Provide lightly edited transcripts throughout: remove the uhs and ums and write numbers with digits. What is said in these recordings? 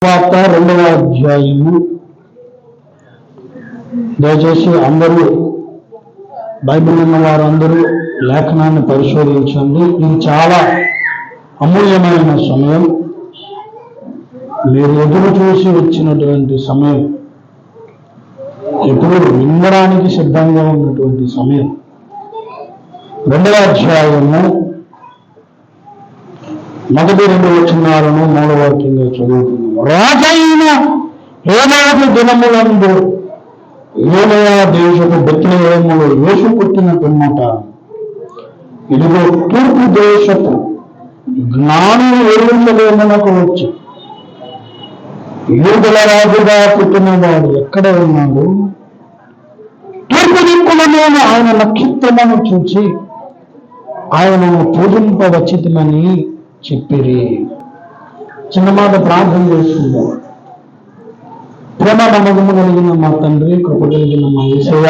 వార్త 2వ అధ్యాయము. దయచేసి అందరూ బైబిల్ ఉన్న వారందరూ లేఖనాన్ని పరిశోధించండి. ఇది చాలా అమూల్యమైన సమయం. మీరు ఎదురు చూసి వచ్చినటువంటి సమయం, ఎప్పుడు వినడానికి సిద్ధంగా ఉన్నటువంటి సమయం. 2వ అధ్యాయము 1-2 వచనాలను మూలవాక్యంగా చదువుతున్నాము. రాజైన హేరోదు దినములందు యూదయ దేశపు బెత్లెహేములో యేసు పుట్టిన పిమ్మట ఇదిగో తూర్పు దేశపు జ్ఞానులు యెరూషలేమునకు వచ్చి, యూదుల రాజుగా పుట్టినవాడు ఎక్కడ ఉన్నాడు? తూర్పు దిక్కుల మీద ఆయన నక్షత్రమును చూచి ఆయనను పూజింపవచ్చితిమని చెప్పిరి. చిన్న మాట ప్రార్థన చేస్తుంది. ప్రేమ నమ్మకము కలిగిన మా తండ్రి, కృప కలిగిన మా యేసయ్య,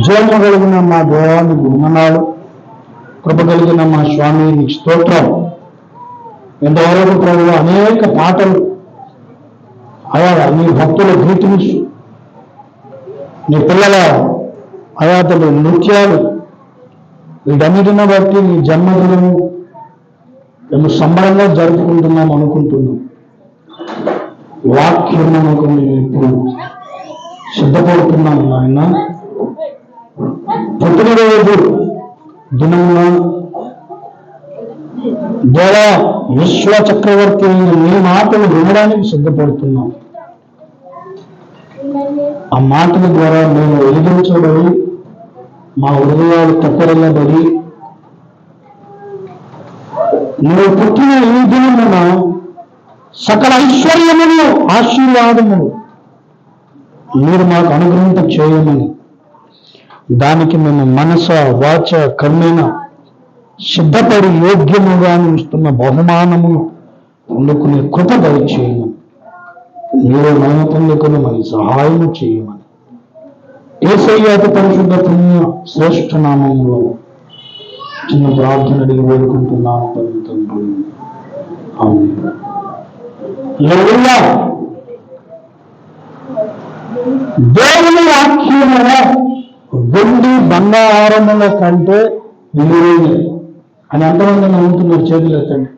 జీవము కలిగిన మా దేవానికి వందనాలు. కృప కలిగిన మా స్వామి నీకు స్తోత్రం. ఇంతవరకు ప్రభువు అనేక పాటలు, అయా నీ భక్తుల గీతించు, నీ పిల్లల అయాతలు నృత్యాలు, వీటన్నిటిని బట్టి నీ జన్మదినము మేము సంబరంగా జరుపుకుంటున్నాం అనుకుంటున్నాం. వాక్యమునకు మేము ఇప్పుడు సిద్ధపడుతున్నాం నాయన. పుట్టినరోజు దినమున దేవ విశ్వ చక్రవర్తి నీ మాటలు వినడానికి సిద్ధపడుతున్నాం. ఆ మాటల ద్వారా మేము వెలిగించబడి, మా హృదయాలు తప్పరల్లబడి, నువ్వు పుట్టిన ఈ దినమున సకల ఐశ్వర్యములు ఆశీర్వాదములు మీరు మాకు అనుగ్రహింప చేయమని, దానికి మేము మనస వాచ కర్మేణ సిద్ధపడి యోగ్యముగా ఇస్తున్న బహుమానమును పొందుకునే కృప దయచేయమని, మీరు మహిమ పొందుకుని మన సహాయం చేయమని యేసయ్య అతి పరిశుద్ధ పుణ్య శ్రేష్ఠ నామములో చిన్న ప్రార్థన అడిగి వేడుకుంటున్నాను తండ్రి. ఆమేన్. దేవుని వాక్యమున వెండి బంగారముల కంటే విలువైనది అని ఎంతమంది నమ్ముతున్నారు? చేతులు ఎత్తండి.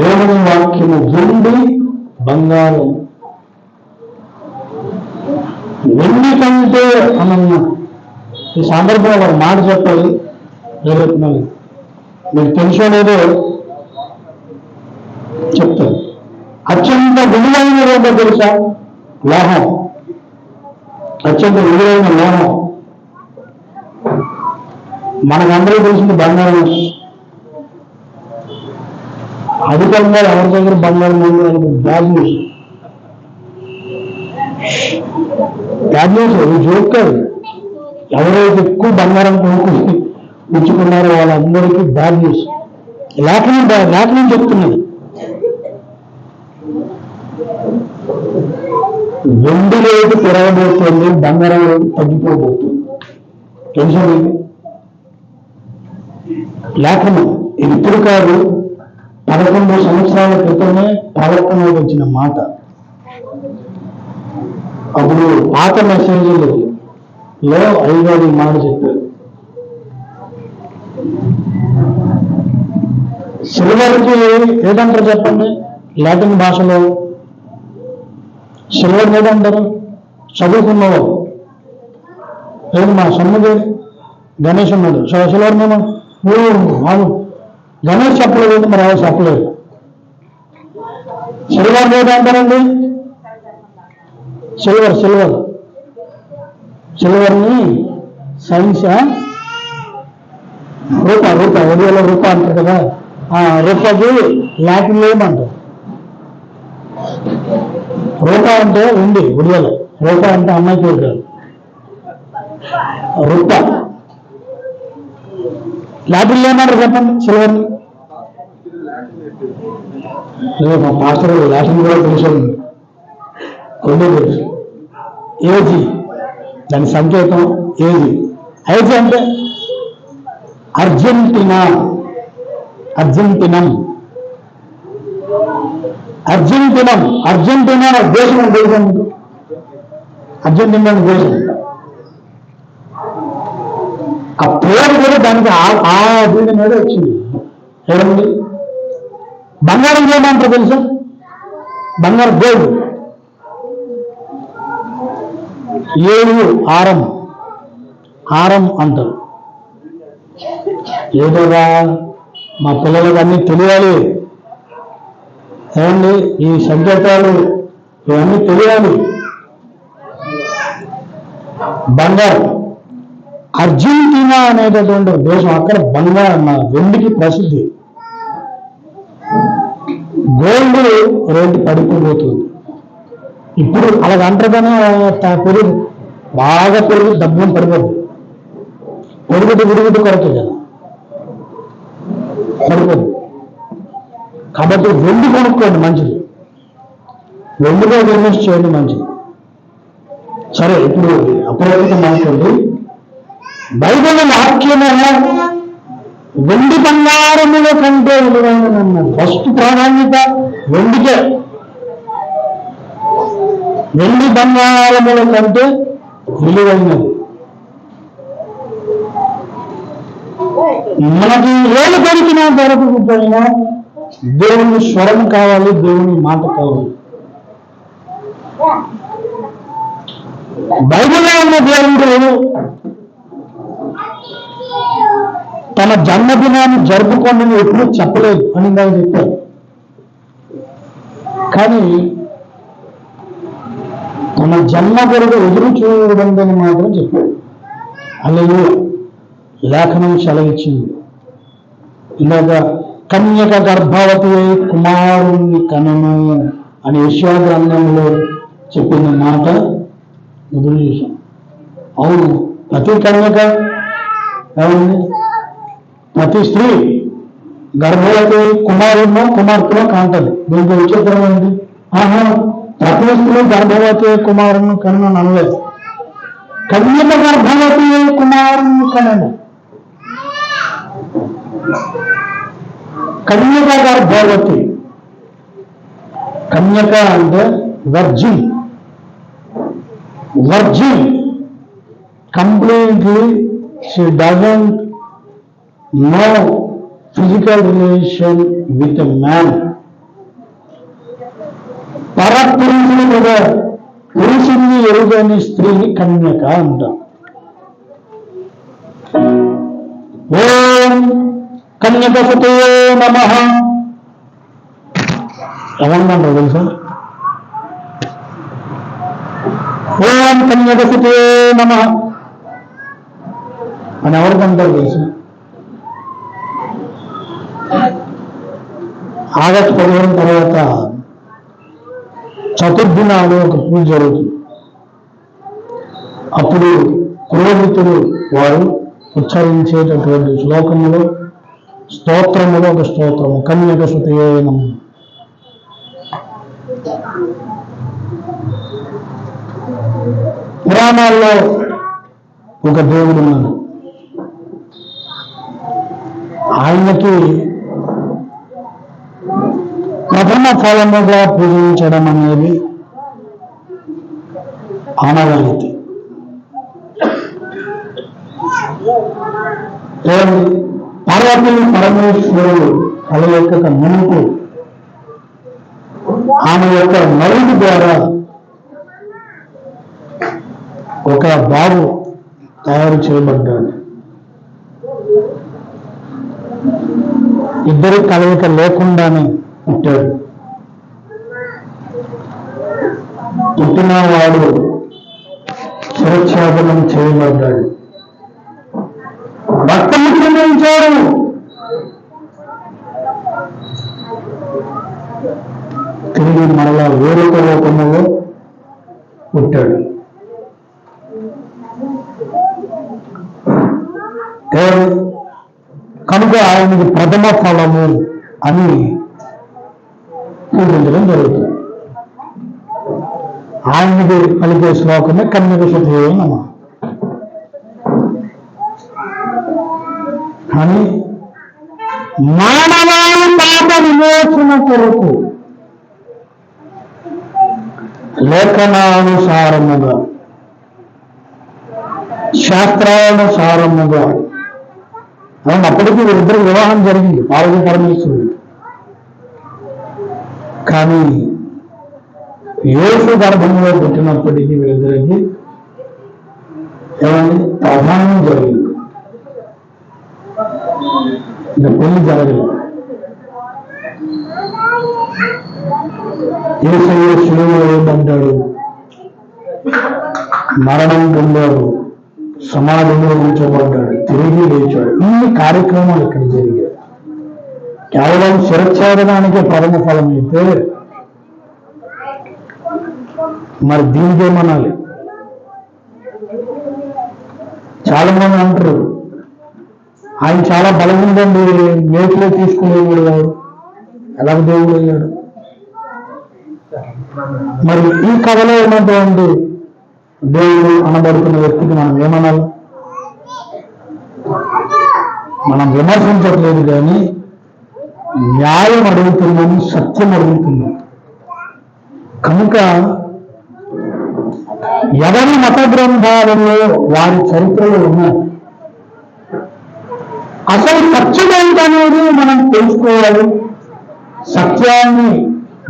దేవుని వాక్యము వెండి బంగారం, వెండి కంటే అనన్నా. ఈ సందర్భంలో ఒక మాట చెప్పాలి. జరుగుతున్నాను మీకు తెలుసో లేదో చెప్తాను. అత్యంత విలువైన ఏంటో తెలుసా? లోహం. అత్యంత విలువైన లోహం మనకందరూ తెలిసింది బంగారం. అధికంగా ఎవరి దగ్గర బంగారం ఉంది అని బ్యాడ్ న్యూస్. బ్యాడ్ న్యూస్, ఇది జోక్ కాదు. ఎవరైతే ఎక్కువ బంగారం కొనుక్కుని ఉంచుకున్నారో వాళ్ళందరికీ బ్యాడ్ న్యూస్. లేఖనం చెప్తున్నది. వెండి రేటు పెరగబోతుంది, బంగారం రేటు తగ్గిపోబోతుంది. తెలుసా మీకు? లేఖనం ఇది ఇప్పుడు కాదు, 11 సంవత్సరాల క్రితమే ప్రవర్తన వచ్చిన మాట. అప్పుడు పాత మెసేజ్లో అయ్యగారు ఈ మాట చెప్పారు. సిల్వర్కి ఏదంటారు చెప్పండి? లాటిన్ భాషలో సిల్వర్ ఏదంటారు? చదువుకున్నవాడు. లేదు మా సొమ్ముది గణేష్ ఉన్నాడు. సిల్వర్ మేము గణేష్ చెప్పలేదు, మరి ఎవరు చెప్పలేదు. సిల్వర్ ఏదంటారండి? సిల్వర్ని సైన్స్ రూప ఒడియాలో రూప అంటారు కదా. రూపకి లాటిన్లో ఏమంటారు? రూప అంటే ఉంది ఒడియాలో. రూప అంటే అమ్మాయికి కాదు, రూప. లాటిన్లో ఏమంటారు చెప్పండి? సిల్వర్ని. మా మాస్టర్ లాటిన్ కూడా తెలుసు, కొన్ని తెలుసు. ఏజీ దాని సంకేతం ఏజీ. ఏజీ అంటే అర్జెంటీనా, అర్జెంటీనం. అర్జెంటీనా దేశం దేశం అర్జెంటీనా దేశం ఆ పేరు కూడా దానికి ఆ దీని మీద వచ్చింది. ఏమండి బంగారం ఏమంటారు తెలుసా? బంగారం గోల్డ్ 7 ఆరం అంటారు. ఏదోగా మా పిల్లలకు అన్నీ తెలియాలి. ఏమండి ఈ సంకేతాలు ఇవన్నీ తెలియాలి. బంగారం అర్జెంటీనా అనేటటువంటి దేశం, అక్కడ బంగారం వెండికి ప్రసిద్ధి. గోల్డ్ రేటు పడిపోతుంది. ఇప్పుడు అలాగ అంటారుగానే పెరుగు బాగా పెరుగు డబ్బులు పడిపోతుంది. విరుగుడు కొరత కదా పడిపోతుంది. కాబట్టి వెండి కొనుక్కోండి మంచిది, వెండిలో ఇన్వెస్ట్ చేయండి మంచిది. సరే, ఇప్పుడు అప్పుడైతే మాట్లాడి బైబిల్ వాక్యమే వెండి బంగారముల కంటే విలువైనదన్నది. ఫస్ట్ ప్రాధాన్యత వెండికే. వెండి బంగారముల కంటే విలువైనది. మనకి ఏళ్ళు దొరికినా దొరకకపోయినా దేవుని స్వరం కావాలి, దేవుని మాట కావాలి. బైబిల్లో ఉన్న దేవుడు తన జన్మదినాన్ని జరుపుకోండి ఎప్పుడూ చెప్పలేదు అని నేను చెప్పాను. కానీ తన జన్మ కొరకు ఎదురు చూడదని మాత్రం చెప్పాడు. అలాగే లేఖనం సెలవిచ్చింది. ఇలాగా కన్యక గర్భవతి అయి కుమారుణ్ణి కనను అని యెషయా గ్రంథంలో చెప్పిన మాట ఎదురు చూసాం. అవును, ప్రతి కన్యక ఏమండి, ప్రతి స్త్రీ గర్భవతి కుమార్తెలో కాంటది. దీంట్లో విచిత్రం ఏంటి? ప్రతి స్త్రీ గర్భవతి కుమారుని కన్ను అనలేదు. కన్యక గర్భవతి కుమారుని కనను. కన్యక గర్భవతి, కన్యక అంటే virgin completely she doesn't know physical relation with a man. పరపురుషుని కూడా పురుషుని ఎరుగని స్త్రీని కన్యక అంటాం. ఓం కన్యకపతే నమః ఏమన్నాడు తెలుసా? ఓం కన్యకపతే నమః అని ఎవరికంటారు తెలుసా? ఆగస్టు 15 తర్వాత చతుర్థి నాడు ఒక పూజ జరుగుతుంది. అప్పుడు పురోహితుడు వారు ఉచ్చరించేటటువంటి శ్లోకములు, స్తోత్రములు, ఒక స్తోత్రము కన్యక సుతయే నమః. పురాణాల్లో ఒక దేవుడు ఉన్నాడు. ఆయనకి ప్రథమ ఫలముగా పూజించడం అనేది ఆనవాయితీ. పార్వతీ పరమేశ్వరుడు కలయిక మునుపు ఆమె యొక్క నలుగు ద్వారా ఒక బాబు తయారు చేయబడ్డాడు. ఇద్దరి కలయిక లేకుండానే పుట్టాడు. పుట్టిన వాడు శిరఛేదనం చేయబడ్డాడు. రక్తము చిందించాడు. తిరిగి మరలా వేరొక రూపంలో పుట్టాడు. కనుక ఆయనకి ప్రథమ ఫలము అని పూజించడం జరుగుతుంది. ఆయనకి పలికే శ్లోకమే కన్యక సుతయే నమః. కానీ మానవాళి పాప విమోచన కొరకు లేఖనానుసారముగా శాస్త్రానుసారముగా అవును. అప్పటికి వీరిద్దరు వివాహం జరిగింది, పార్వతీ పరమేశ్వరుడు. కానీ యేసు గర్భంలో పుట్టినప్పటికీ వీరిద్దరికి ఏమని ప్రధానం జరిగింది, ఇంకా పెళ్లి జరగలేదు. యేసయ్య శిలువలో వేయబడ్డాడు, మరణం పొందాడు, సమాధిలో ఉంచబడ్డాడు, తిరిగి లేచాడు. ఇన్ని కార్యక్రమాలు ఇక్కడ జరిగాయి. కేవలం శిరచ్ఛేదనానికే ప్రథమ ఫలం అయితే మరి దీనికేమనాలి? చాలా మంది అంటారు ఆయన చాలా బలముందండి, మేకులే తీసుకునేవాడు కాదు, ఎలా దేవుడు అయ్యాడు. మరి ఈ కథలో ఉన్నటువంటి దేవుడు అనబడుతున్న వ్యక్తికి మనం ఏమనాలి? మనం విమర్శించట్లేదు కానీ న్యాయం అడుగుతున్నాము, సత్యం అడుగుతున్నాం. కనుక ఎవరి మత గ్రంథాలలో వారి చరిత్రలో ఉన్నాయి. అసలు సత్యం ఏంటనేది మనం తెలుసుకోవాలి, సత్యాన్ని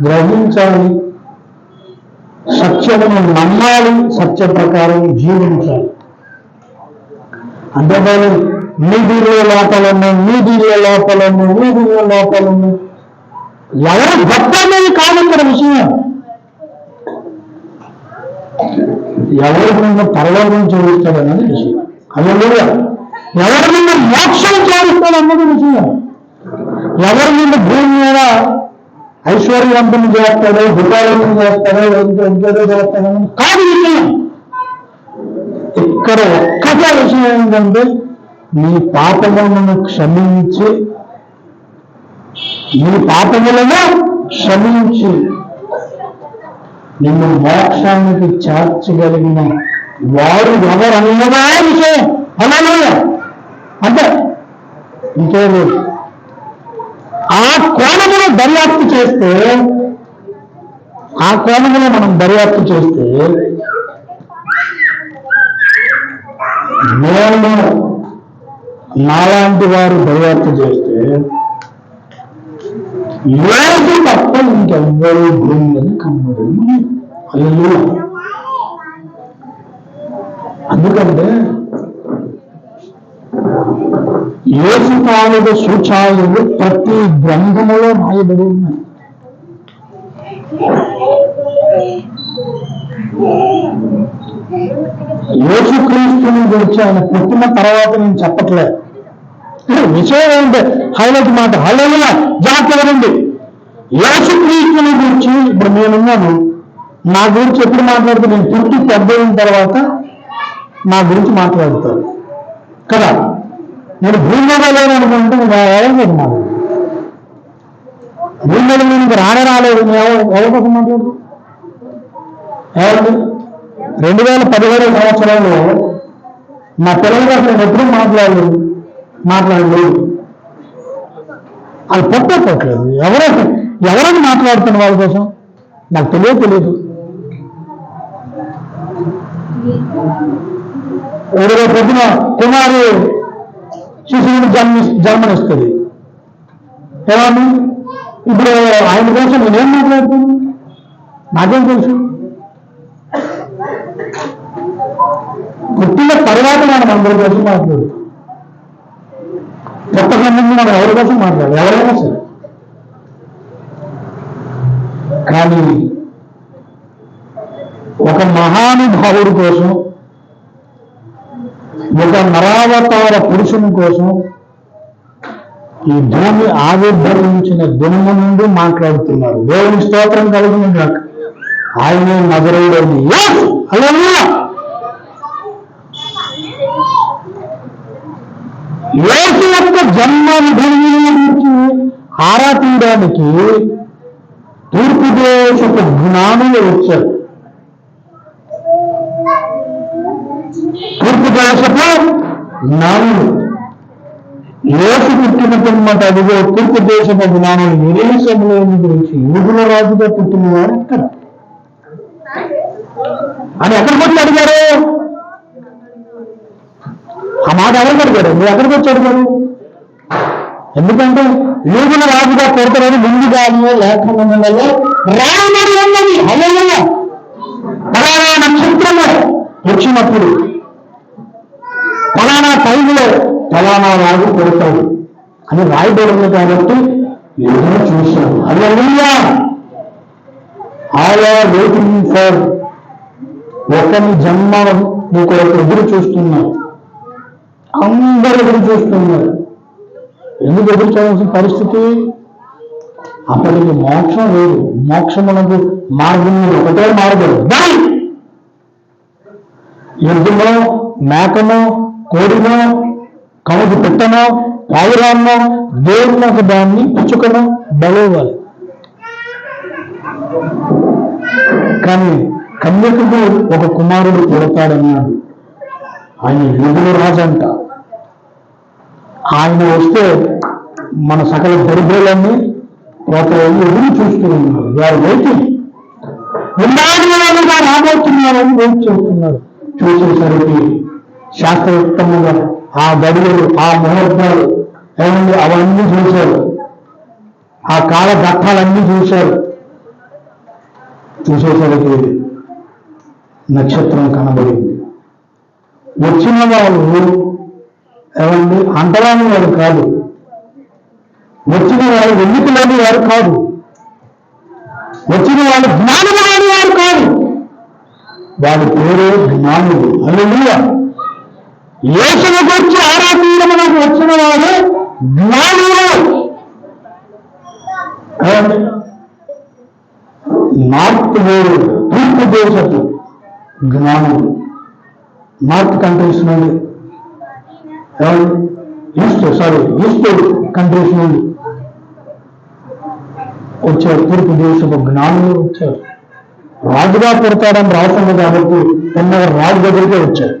గ్రహించాలి, సత్యమును నమ్మాలి, సత్య ప్రకారం జీవించాలి. అంతేకాని నీ దీనిలో లోపాలున్నాయి, నీ దీనిలో లోపాలున్నాయి, నీ దీనిలో లోపాలున్నాయి. ఎవరు గొప్ప అనేది కాదు ఇక్కడ విషయం. ఎవరి నిన్ను పరలోకం చేయిస్తాడన్నది విషయం. హల్లెలూయా. ఎవరి నిన్ను మోక్షం చేయిస్తాడన్నది విషయం. ఎవరి నిన్ను భూమి మీద ఐశ్వర్యవంతం చేస్తాడో, దుకాణం చేస్తాడో, ఇంకేదో చేస్తాడని కాదు విషయం. ఇక్కడ ఒక్కటే విషయం ఏంటంటే నీ పాపములను క్షమించి, నీ పాపములను క్షమించి నిన్ను మోక్షానికి చేర్చగలిగిన వారు ఎవరన్నదా విషయం. హల్లెలూయా. అంటే ఇంకేది ఆ కోణమును దర్యాప్తు చేస్తే, ఆ కోణమును మనం దర్యాప్తు చేస్తే నేను నాలాంటి వారు దర్యాప్తు చేస్తే యేసు తప్ప ఇంకెవ్వరూ భూమి మీద కమ్మడు. హల్లెలూయా. అందుకంటే యేసు తాలూకు సూచనలు ప్రతి గ్రంథములో రాయబడి ఉన్నాయి. యేసుక్రీస్తుని గురించి ఆయన పుట్టిన తర్వాత నేను చెప్పట్లేదు. విషయం ఏంటంటే హైలైట్ మాట. హల్లెలూయా. జాగ్రత్తగా ఉంది. యేసుక్రీస్తుని గురించి ఇప్పుడు నేనున్నాను, నా గురించి ఎప్పుడు మాట్లాడితే నేను పుట్టి పెద్ద అయిన తర్వాత నా గురించి మాట్లాడతాను కదా. నేను భూమి మీద లేను అనుకుంటే ఎవరు మాట భూమి మీద నేను రాలేదు. ఎవరి కోసం మాట్లాడు? ఎవరు 2017 సంవత్సరంలో నా పిల్లల కోసం నేను ఎప్పుడూ మాట్లాడలేదు. అది పొట్టట్లేదు. ఎవరైనా మాట్లాడుతున్న వాళ్ళ కోసం నాకు తెలియదు. ఎవరో పొద్దున కుమారు శిశువుని జన్మనిస్తుంది. ఏమని ఇప్పుడు ఆయన కోసం నేనేం మాట్లాడుతున్నాను? నాకేం తెలుసు? పుట్టిన తర్వాత మనం అందరి కోసం మాట్లాడు. కొత్త సంబంధం మనం ఎవరి కోసం మాట్లాడు, ఎవరైనా సరే. కానీ ఒక మహానుభావుడి కోసం, ఒక నరావతార పురుషుని కోసం ఈ భూమి ఆవిర్భవించిన దినము నుండి మాట్లాడుతున్నారు. దేవుని స్తోత్రం కలుగును గాక. ఆయనే నజరేయుడైన యేసు. హల్లెలూయా. యేసు యొక్క జన్మానుభవం గురించి ఆరా తీయడానికి తూర్పు దేశపు జ్ఞానులు వచ్చారు. తూర్పు దేశపు జ్ఞానులు యేసు పుట్టినటువంటి అదిగో తూర్పు దేశపు జ్ఞానం నిరేశంలో గురించి యూదుల రాజుగా పుట్టినవాడు ఎక్కడ అని ఎక్కడికి వచ్చి అడిగారు? ఆ మాట ఎవరికి అడిగారు? మీరు ఎక్కడికి వచ్చి అడిగారు? ఎందుకంటే యూదుల రాజుగా పుడతారని ముందుగానే లేఖనంలో రాయబడి ఉన్నది. హల్లెలూయా. ఫలానా నక్షత్రము వచ్చినప్పుడు ఫలానా టైంలో ఫలానా రాజు పుడతాడు అని రాయబడి ఉంది కాబట్టి ఏదో చూశారు. హల్లెలూయా. ఆయా వెయిటింగ్ ఫర్ ఒకరి జన్మ మీకు ఎదురు చూస్తున్నారు. అందరూ ఎదురు చూస్తున్నారు. ఎందుకు ఎదురు చూడాల్సిన పరిస్థితి? అప్పటికి మోక్షం లేదు. మోక్షమునకు మార్గం ఒకటే మార్గం. ఎద్దులో మేకనో కోడినో కమకు పెట్టనో పావురాన్నో దేవుని ఒక దాన్ని పిచ్చుకనో బలవాలి. కానీ కన్యకకు ఒక కుమారుడు పుడతాడన్నాడు. ఆయన యూదుల రాజు అంట. ఆయన వస్తే మన సకల దరిద్రాలన్నీ పోతాయని ఎదురు చూస్తూ ఉన్నారు. వారు వెయిటింగ్ రాబోతున్నారని వెయిట్ చేస్తున్నారు. చూసేసరికి శాస్త్రయుక్తంగా ఆ గడువులు ఆ ముహూర్తాలు ఏమండి అవన్నీ చూశారు. ఆ కాల ఘట్టాలన్నీ చూశారు. చూసేసరికి నక్షత్రం కనబడింది. వచ్చిన వాళ్ళు ఏమండి అంటరాని వారు కాదు. వచ్చిన వారు ఎన్నికలేని వారు కాదు. వచ్చిన వాళ్ళు జ్ఞానం లేని వారు కాదు. వారి పేరే జ్ఞానులు. హల్లెలూయా. యేసును గురించి ఆరాధనకు వచ్చిన వారు జ్ఞానులు. నార్త్ వేరు తూర్పు దేశపు జ్ఞానులు. నార్త్ కంట్రీస్ నుండి ఈస్ట్ కంట్రీస్ నుండి వచ్చారు. తూర్పు దేశపు జ్ఞానులు వచ్చారు. రాజుగా పుడతాడని రాసింది కాబట్టి తిన్నగా రాజు దగ్గరికే వచ్చారు.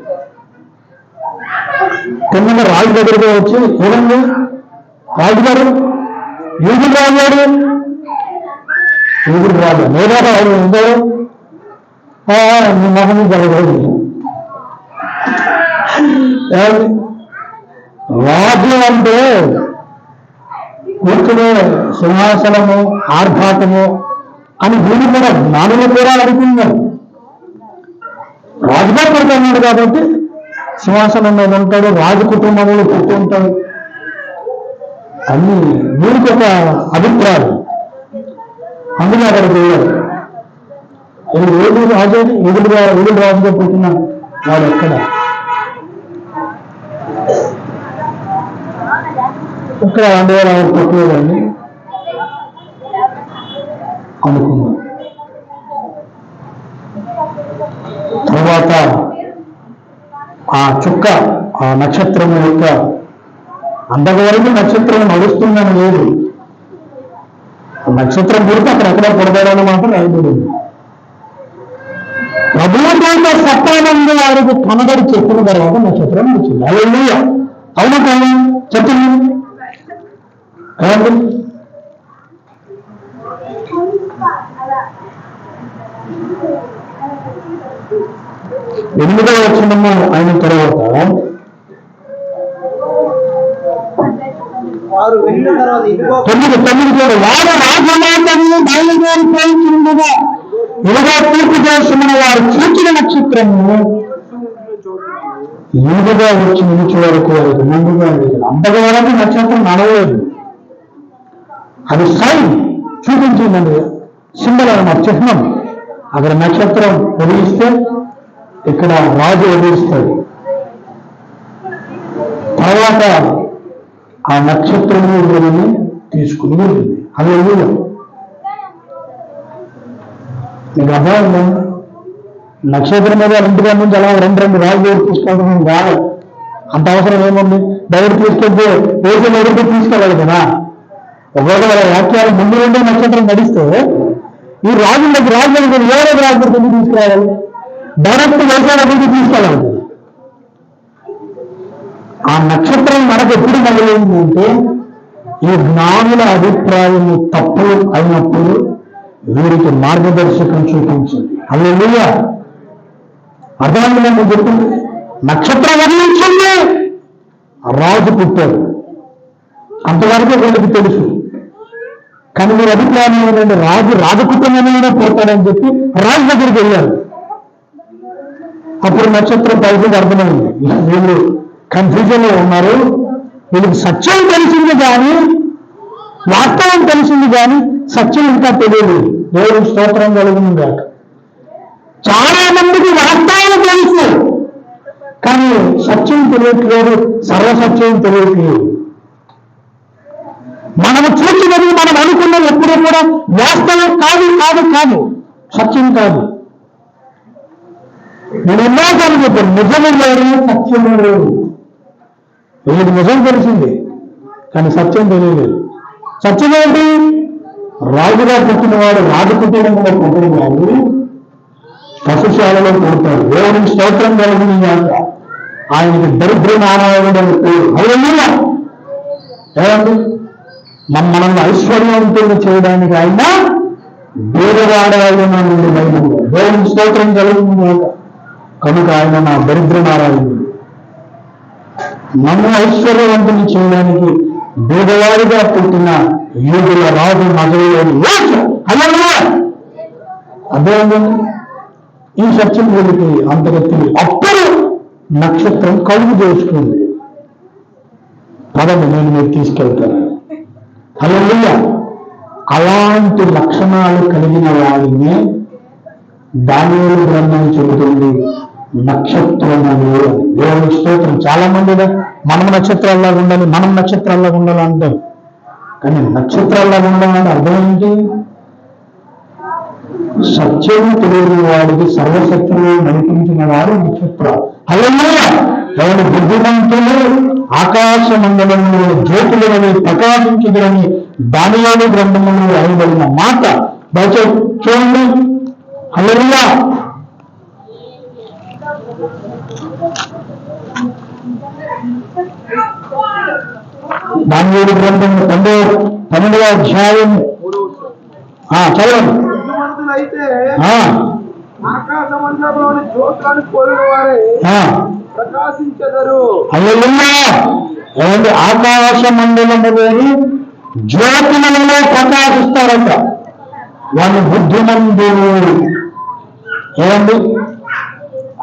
తిన్నగా రాజు దగ్గరికే వచ్చి చూడండి రాజుగారు యూదుడు రాజాడు. యూదుడు రాజా లేదా రాజు ఉంటారు. మీ మొహం జరగదు. రాజు అంటే కూర్చునే సింహాసనము ఆర్భాటము అని వీళ్ళు కూడా జ్ఞానులు కూడా అడుగుతున్నారు. రాజుగా పుడుతున్నాడు కాబట్టి సింహాసనం మీద ఉంటాడు. రాజు కుటుంబంలో పుట్టి ఉంటాడు. అన్ని వీరికి ఒక అభిప్రాయం. అందుకే అక్కడికి వెళ్ళారు. ఏడు రాజు ఎదురు రాజుగా పుట్టిన వాడు ఎక్కడ? ఇక్కడ అంటే పుట్టలేదండి అనుకున్నాం. తర్వాత ఆ చుక్క ఆ నక్షత్రం యొక్క అంతవరకు నక్షత్రం నడుస్తుందని లేదు. నక్షత్రం పుడితే అక్కడ ఎక్కడ పుడతాడని మాత్రం రాయబడింది. ప్రభుత్వంలో సత్తానంగా వారికి కనబడి చెప్పిన తర్వాత నక్షత్రం వచ్చింది. హల్లెలూయా. అవును కాదు చెప్పండి. ఎనిమిదవ వచనము అయిన తర్వాత తొమ్మిది కూడా వారు రాజమాతను బయలుదేరిపోయించుండగా ఇదిగో తూర్పు దేశమున వారు చూచిన నక్షత్రము ముందుగా వచ్చి నిలిచి వరకు వారికి ముందుగా లేదు. అంతగా వరకు నక్షత్రం నడవలేదు. అది సైన్ చూపించిందండి. సింబల్ అన్నమాట, చిహ్నం. అక్కడ నక్షత్రం ఉదయిస్తే ఇక్కడ రాజు ఉదయిస్తాడు. తర్వాత ఆ నక్షత్రము వీరిని తీసుకుని వెళ్ళింది. హల్లెలూయా. మీకు అర్థమైందా? నక్షత్రం మీద ఇంటిగా నుంచి అలా రెండు రాజు తీసుకెళ్ళడం కాదు. అంత అవసరం ఏముంది? డైరెక్ట్ తీసుకెళ్తే ఏదో ఎదురు తీసుకెళ్ళాలి కదా. ఒకవేళ వాక్యాలు ముందు నుండే నక్షత్రం నడిస్తే ఈ రాజు దగ్గర వేరే రాజు దగ్గర తీసుకురావాలి. డైరెక్ట్ వ్యవసాయ దగ్గరికి తీసుకెళ్ళాలి. ఆ నక్షత్రం మనకు ఎప్పుడు మొదలైందంటే ఈ జ్ఞానుల అభిప్రాయము తప్పు అయినప్పుడు వీరికి మార్గదర్శకం చూపించింది. హల్లెలూయా. అర్థమైందని చెప్పింది. నక్షత్రం వదిలించింది, రాజు పుట్టాడు, అంతవరకు వీళ్ళకి తెలుసు. కానీ మీరు అభిప్రాయం ఏంటంటే రాజకుటుంబమైనా పోతాడని చెప్పి రాజు దగ్గరికి వెళ్ళారు. అప్పుడు నక్షత్రం పైకి అర్థమైంది, వీళ్ళు కన్ఫ్యూజన్ లో ఉన్నారు, వీళ్ళకి సత్యం తెలిసింది కానీ, వాస్తవం తెలిసింది కానీ సత్యం ఇంకా తెలియదు. దేవుడికి స్తోత్రం కలుగుతుంది కాక. చాలా మందికి వాస్తవం తెలుసు కానీ సత్యం తెలియట్లేదు, సర్వసత్యం తెలియట్లేదు. మనము చూసినది మనం అనుకున్నది ఎప్పుడూ కూడా వాస్తవం కాదు కాదు కాదు సత్యం కాదు. నేను ఎన్నోసార్లు చెప్పాను, నిజము లేదు, సత్యము లేదు. వీళ్ళకి నిజం తెలిసింది కానీ సత్యం తెలియలేదు. సత్యం ఏంటి? రాజుగా పుట్టినవాడు రాజకుటుంబంలో పుట్టిన వాడు పశుశాలలో పుడతాడు. దేవునికి స్తోత్రం కలిగింది కాక. ఆయనకి దరిద్ర నారాయణుడు అని పేరు. హల్లెలూయా. ఏమండి, మనల్ని ఐశ్వర్యవంతులు చేయడానికి ఆయన పేదవాడాయన నుండి బయలుదేరాడు. దేవునికి స్తోత్రం కలిగింది కాక. కనుక ఆయన నా దరిద్ర నారాయణుడు. నన్ను ఐశ్వర్యవంతులు చేయడానికి పేదవాడిగా పుట్టిన యూదుల రాజు నజరేయుడు యేసు. హల్లెలూయా. అదేంటండి, ఈ సత్యం వీళ్ళకి అంతగెత్తింది. అప్పుడు నక్షత్రం కలుగు చేసుకుంది. పదవి నేను మీరు తీసుకెళ్తాను. హల్లెలూయా. అలాంటి లక్షణాలు కలిగిన వారిని దానియేలు గ్రంథం చెబుతుంది నక్షత్రములు. దేవుని స్తోత్రం. చాలా మంది మనం నక్షత్రాల్లాగా ఉండాలి, మనం నక్షత్రాల్లాగా ఉండాలి అంటారు. కానీ నక్షత్రాల్లాగా ఉండాలంటే అర్థం ఏంటి? సత్యము తెలియని వాడికి సర్వసత్యము నడిపించిన వాడు నక్షత్రాలు. హల్లెలూయా. ఎవరి బుద్ధిమంతులు ఆకాశ మండలంలో జ్యోతులని ప్రకాశించదని దానియేలు గ్రంథములో రాయబడిన మాట దయచేసి చూడండి. హల్లెలూయా. దానియేలు గ్రంథం 12వ అధ్యాయం చదవండి. ఆకాశమండలంలోని జ్యోతులను కోరిన వారే ప్రకాశించెదరు. ఏమండి, ఆకాశ మండలములోని జ్యోతులలో ప్రకాశిస్తారంట. వాళ్ళు బుద్ధిమంతులు. ఏమండి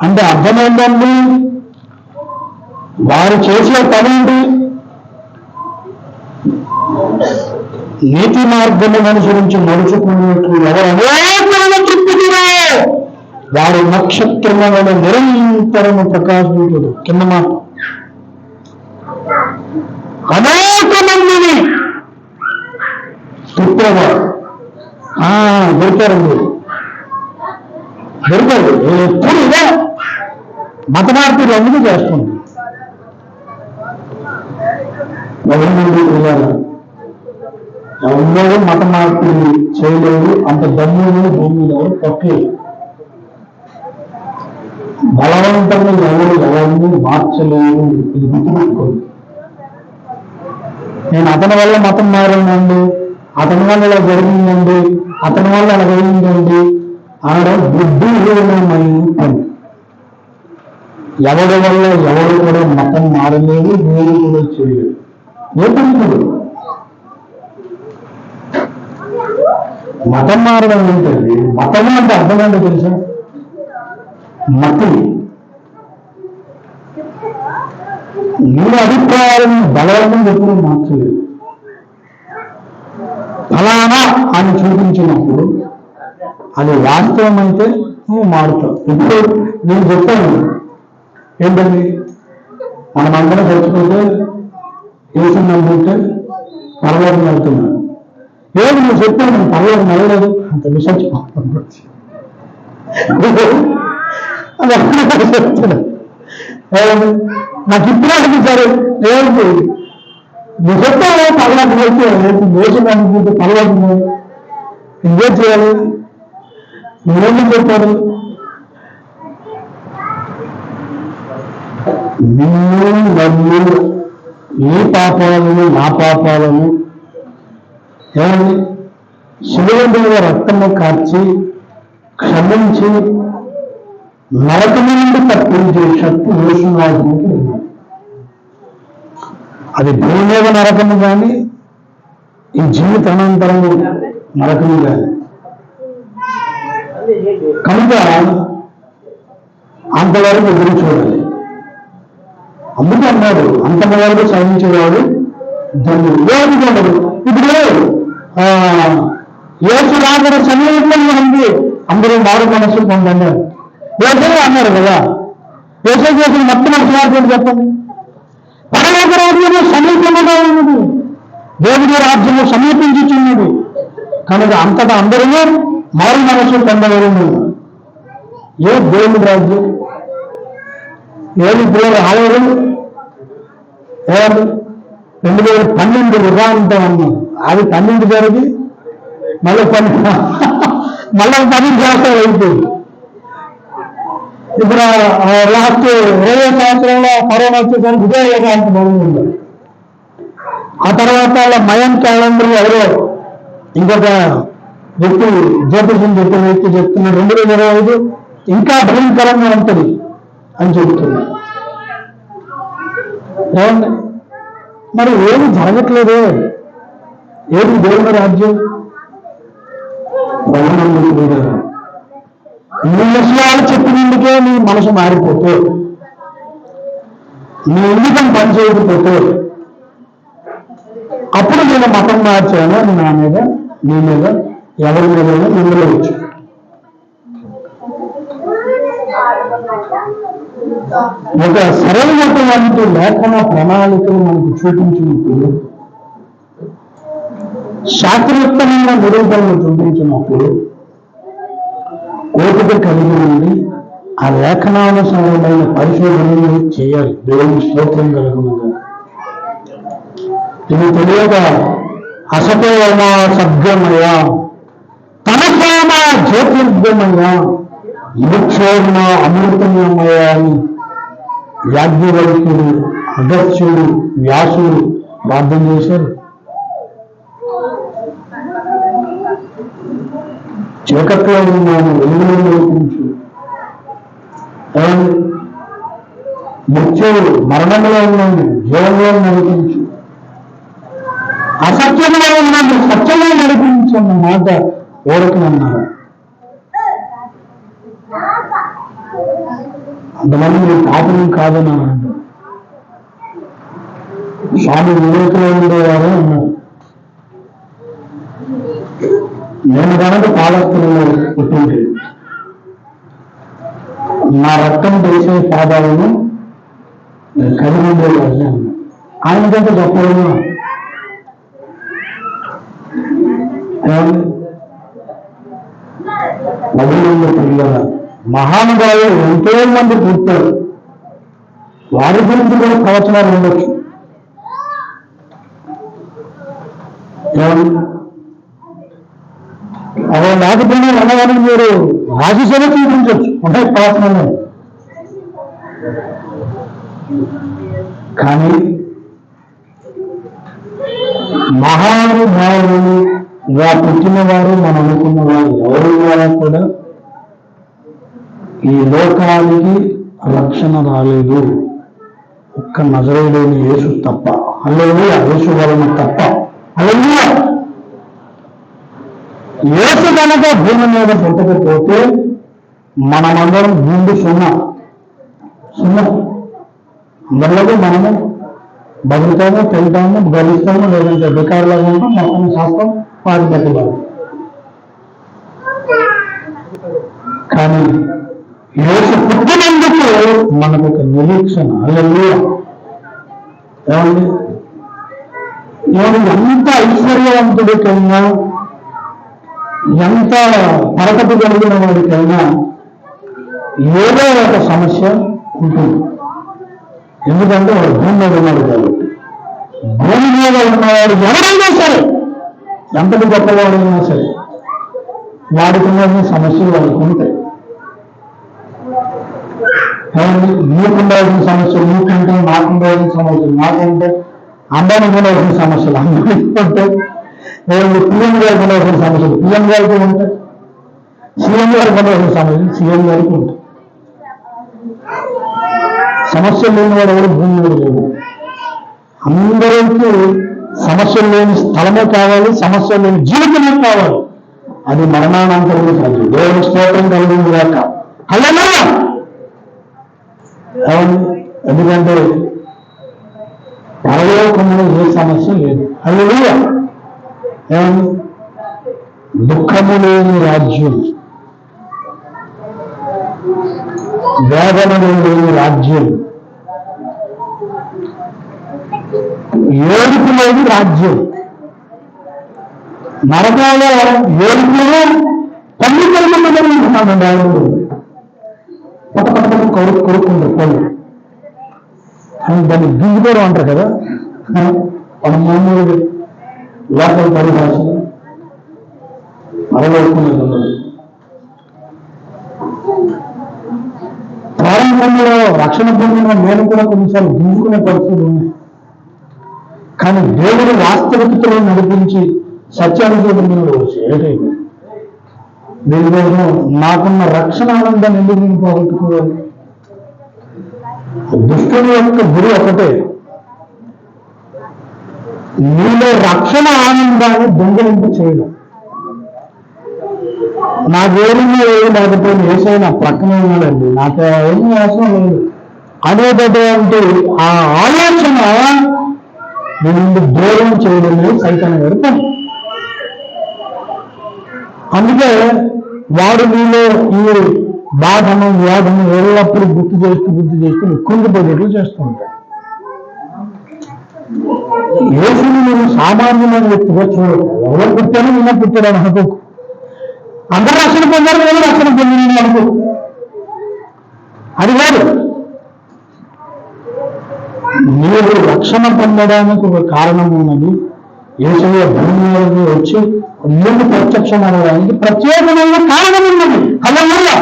అంటే అర్థమైందండి, వారు చేసే పనేంటి? నీతి మార్గము అనుసరించి నడుచుకున్నట్లు ఎవరు తృప్తిలో వారు నక్షత్రములను నిరంతరము ప్రకాశించదు. కింద మాట, అనేక మందిని తృప్తివారు దొరికారండి. దొరికారు. ఎప్పుడు ఇదే మత మార్పులు ఎందుకు చేస్తుంది? ఎవరు మత మార్పులు చేయలేరు, అంత దమ్ములు భూమి తప్పే. బలవంతంగా ఎవరిని మార్చలేరు. ఇది గుర్తుపెట్టుకోండి. నేను అతని వల్ల మతం మారిందండి, అతని వల్ల ఇలా జరిగిందండి, అతని వల్ల అలా జరిగిందండి అనడం బుద్ధిహీనమైన పని. ఎవరి వల్ల ఎవరు కూడా మతం మారలేదు, మీరు కూడా చేయలేదు. నేర్పించదు. మతం మారడం ఏంటండి? మతం అంటే అర్థం ఏంటో తెలుసా? మతి. నీ అభిప్రాయాలను బలవంతం ఎప్పుడు మార్చలేదు. ఫలానా అని చూపించినప్పుడు అది వాస్తవం అయితే నువ్వు మారుతావు. ఇప్పుడు నేను చెప్పాను ఏంటండి, మనమందరం చచ్చిపోతే ఏసు నమ్ముకుంటే పర్వాలేదు వెళ్తున్నాను. ఏది నువ్వు చెప్పాను, నేను పర్వాలేదు నడవలేదు అంత విసర్చిపోతాను. చెప్తున్నా నాకు ఇప్పుడు అనిపించారు. ఏంటి నువ్వు చెప్పావు పర్వాలేదు వెళ్తే దేశం అనుకుంటే పర్వాలేదు ఇంకేం చేయాలి? నువ్వేం చెప్పారు? నిన్ను నన్ను నీ పాపాలను నా పాపాలను ఏమండి శిలువ మీద రక్తము కార్చి క్షమించి నరకము నుండి తప్పించే శక్తి యేసునాథునికి ఉంది. అది భూమి మీద నరకము కానీ ఈ జీవితానంతరం నరకము కానీ. కనుక అంతవరకు ఎదురు చూడాలి. అందుకే అన్నాడు అంతవరకు సహించేవాడు ధన్యుడు. ఇప్పుడు యేసు రాకడ సమయంలో ఉంది, అందరూ మారు మనసు పొందండి యేసే అన్నారు కదా. యేసే చేసిన మొత్తం మనసు చెప్పండి. పరలోక రాజ్యము సమీపంగా ఉన్నది, దేవుడి రాజ్యము సమీపించుచున్నది. కనుక అంతటా అందరూ మారు మనసు పొందగలను. ఏ దేవుడి రాజ్యం ఏది దేవుడు ఆలయం ఏమండి 2012 వృధాంతం అన్నాం. అది 12 జరిగి మళ్ళీ 10 చేస్తారు అయిపోయింది. ఇప్పుడు లాస్ట్ 20 సంవత్సరంలో కరోనా వచ్చేసరికి ఇదే ఏకాంతం బాగుంది. ఆ తర్వాత మయం క్యాలెండర్ ఎవరో ఇంకొక వ్యక్తి జ్యోతిషం చెప్పిన వ్యక్తి చెప్తున్నారు 2025 ఇంకా భయంకరంగా ఉంటుంది అని చెబుతున్నారు. ఏమండి మరి ఏమి జరగట్లేదు. ఏది దేవుని రాజ్యం? నీ విషయాలు చెప్పినందుకే నీ మనసు మారిపోతే, నీ ఎన్నికం పనిచేయకపోతే అప్పుడు నేను మతం మార్చాను అని నా మీద నీ మీద ఎవరి మీద నిందలేవచ్చు. ఒక సరైనటువంటి లేఖన ప్రణాళికలు మనకు చూపించినప్పుడు, శాస్త్రోక్తమైన నిరూపణలు చూపించినప్పుడు ఓపిక కలిగి ఉండి ఆ లేఖనానుసారమైన పరిశోధనలు చేయాలి. దేవుని స్తోత్రం కలుగునుగా. ఇది తెలియక అసతోమ సద్గమయ తమసోమ జ్యోతిర్గమయ మోక్షోర్మ అమృతమయ అని యాజ్ఞవల్క్యుడు, అగస్త్యుడు, వ్యాసుడు ప్రార్థన చేశారు. చీకట్లో ఉన్నాను వెలుగులో నడిపించు, మృత్యువు మరణంలో ఉన్నాను జీవంలో నడిపించు, అసత్యంలో ఉన్నాను సత్యంలో నడిపించు అన్న మాట ఓరకనన్నారు. అంతమంది మీరు పాపం కాదని అంటారు. స్వామి వివేకానంద గారు అన్నారు, నేను కనుక పాదస్తులలో పుట్టింది నా రక్తం తెలిసే పాదాలను కలిగి ఉండేవాడిని అన్నారు. ఆయనకంటే గొప్పగా పిల్లల మహానుభావులు ఎంతో మంది పుట్టారు. వారి గురించి కూడా ప్రవచనాలు ఉండొచ్చు. అలా లేకపోయినా అన్నవారిని మీరు రాజసభ చూపించవచ్చు అంటే ప్రవచనంలో. కానీ మహానుభావులుగా పుట్టిన వారు మనం అనుకున్న వారు ఎవరు కూడా ఈ లోకానికి రక్షణ రాలేదు, ఒక్క నజరేయుడైన యేసు తప్ప. హల్లెలూయా. యేసు వలన తప్ప. హల్లెలూయా. యేసు కనుక భూమి మీద పుట్టకపోతే మనమందరం ముందు సున్నా. అందరిలో మనము బతుకుతాము, తింటాము, గలుస్తాము, లేదంటే బికారులాగా ఉంటాం, మొత్తం శాస్త్రం పారిపెట్టలేదు. కానీ యేసు పుట్టినందుకు మనకు ఒక నిరీక్షణ. హల్లెలూయా. ఏమండి ఎంత ఐశ్వర్యవంతుడికైనా ఎంత పరకటి కలిగిన వాడికైనా ఏదో ఒక సమస్య ఉంటుంది. ఎందుకంటే వాడు భూమి మీద ఉన్నాడు కాబట్టి. భూమి మీద ఉన్నవాడు ఎవరైనా సరే, ఎంతటి గొప్పవాడైనా సరే, వాడికి ఉన్న సమస్యలు వాడికి ఉంటాయి. నీకు ఉండాల్సిన సమస్యలు నీకంటే, నాకు ఉండాల్సిన సమస్యలు నాకంటే, అంబానికి ఉండాల్సిన సమస్యలు అంబానికి ఉంటే, పిఎం గారికి ఉండాల్సిన సమస్యలు పిఎం గారికి ఉంటాయి, సీఎం గారికి ఉండాల్సిన సమస్యలు సీఎం గారికి ఉంటాయి. సమస్యలు లేని వాడు ఎవరు భూమి మీద లేవు. అందరికీ సమస్యలు లేని స్థలమే కావాలి, సమస్యలు లేని జీవితమే కావాలి. అది మరణానంతరమే కాదు. దేవుని స్తోత్రం కలిగింది కాక. హల్లెలూయా. ఎందుకంటే పరలోకంలో ఏ సమస్య లేదు. హల్లెలూయా. ఏమని దుఃఖము లేని రాజ్యం, వేదన లేని రాజ్యం, ఏడుపు లేని రాజ్యం, నరకాల ఏడుపులో పల్లి కలుగుతున్నాడు. దేవుడు కొడుకుంటారు పళ్ళు అని దాన్ని దిగుతారు అంటారు కదా. మన మామూలు లోపల పడి భాష అరవైకున్నది. ప్రారంభంలో రక్షణ పొందిన నేను కూడా కొన్నిసార్లు దించుకునే పరిస్థితులు ఉన్నాయి. కానీ దేవుడు వాస్తవికతలో నడిపించి సత్యానుభూతి ఏదైనా దీనికోసం నాకున్న రక్షణ ఆనందాన్ని ఎందుకు నేను పోగొట్టుకోవాలి? దుష్టుని యొక్క గురి ఒకటే, నీలో రక్షణ ఆనందాన్ని దొంగలింపు చేయడం. నాకేమీ ఏది లేకపోతే ఏసైనా ప్రక్కనే ఉన్నాడండి, నాకు ఏమీ అవసరం లేదు అనేటటువంటి ఆ ఆలోచన నేను దూరం చేయడమే సైతాన్ గారి పని. అందుకే వాడు నీలో ఈ బాధను వ్యాధను ఎల్లప్పుడూ గుర్తు చేస్తూ కుంగిపోయేట్లు చేస్తూ ఉంటాడు. యేసుని నేను సామాన్యమైన వ్యక్తిగా చూడదు. ఎవరో పుట్టాను నిన్న పుట్టాడని అనుకో, అందరూ రక్షణ పొందారు, నేను రక్షణ పొందిన అనుకో. అది కాదు, మీరు రక్షణ పొందడానికి ఒక కారణం ఉన్నది. యేసులో భూమిలోకి వచ్చి నీకు ప్రత్యక్షం అనడానికి ప్రత్యేకమైన కారణం ఉన్నది. హల్లెలూయా.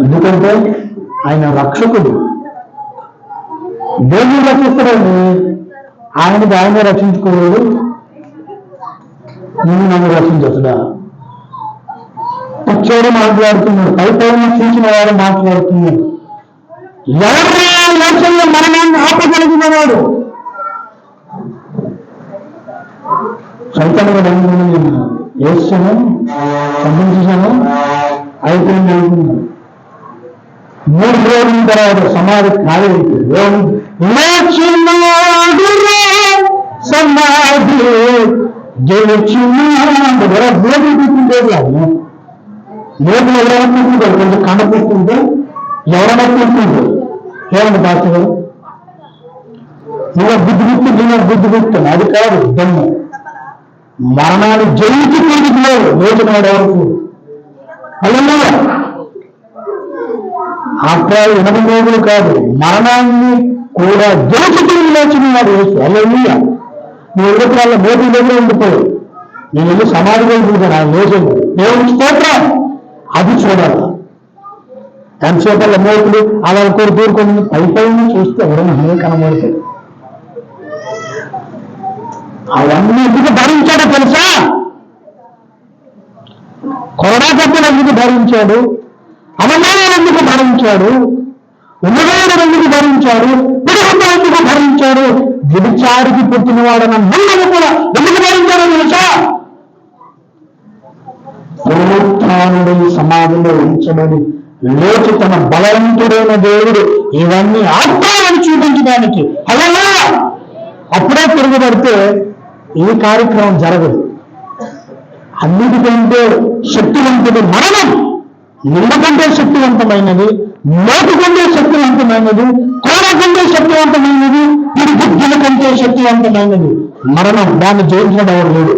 ఎందుకంటే ఆయన రక్షకుడు. దేవుడు రక్షిస్తాడండి, ఆయనకి ఆయనే రక్షించుకోలేడు. నువ్వు నన్ను రక్షించచ్చుడా? వచ్చాడు మాట్లాడుతున్నాడు, పైపైన చూసిన వాడు మాట్లాడుతున్నాడు. ఎవరి లక్ష్యంలో మరణాన్ని ఆపగలిగినవాడు సైతాన్ని వేస్తాను, పంపించాను, అయిపోయింది అనుకున్నాను. 3 రోజుల తర్వాత సమాధి ఖాళీ అయిపోయింది. సమాధి నోటి ఎవరైనా తీసుకుంటారు, కొంచెం కండపిస్తుంటే ఎవరైనా తీసుకుంటారు. ఏమన్నా దాచగా నువ్వు బుద్ధి గుర్తుంది. అది కాదు దమ్ము. మరణాన్ని జయించి తీరుకున్నాడు లేచినాడు ఎవరికి. హల్లెలూయా. అక్కడ 8 రోజులు కాదు, మరణాన్ని కూడా గెలిచి తిరిగి లేచినాడు యేసు. హల్లెలూయా. నువ్వు ఎదుటి వాళ్ళ మోటి దగ్గర ఉండిపోయావు. నేను వెళ్ళి సమాధిగా చూసాను, ఆయన లేచాను. దేవుని స్తోత్రం. అది చూడాలి. ఎంతసేపల్ల మోటులు అలా కోరుకొని పైపైన చూస్తే ఎవరైనా హే కనబడతాయి. అవన్నీ ఎందుకు భరించాడో తెలుసా? కొరడా కప్పులు ఎందుకు భరించాడు, అవమానాలు ఎందుకు భరించాడు, ఉన్నవాడు ఎందుకు భరించాడు, పిడుగుతో ఎందుకు భరించాడు, వ్యభిచారికి పుట్టినవాడన్న నమ్మను కూడా ఎందుకు భరించాడో తెలుసా? పునరుత్థానుడు సమాధిలో ఉంచబడి లేచి తన బలవంతుడైన దేవుడు ఇవన్నీ ఆత్మాలను చూపించడానికి. అలా అప్పుడే తిరగబడితే ఈ కార్యక్రమం జరగదు. అన్నిటికంటే శక్తివంతుడు మరణం. నిండు కంటే శక్తివంతమైనది, నోటి కంటే శక్తివంతమైనది, కోర కంటే శక్తివంతమైనది, పిడిగుద్దుల కంటే శక్తివంతమైనది మరణం. దాన్ని జయించడం ఎవరు లేడు,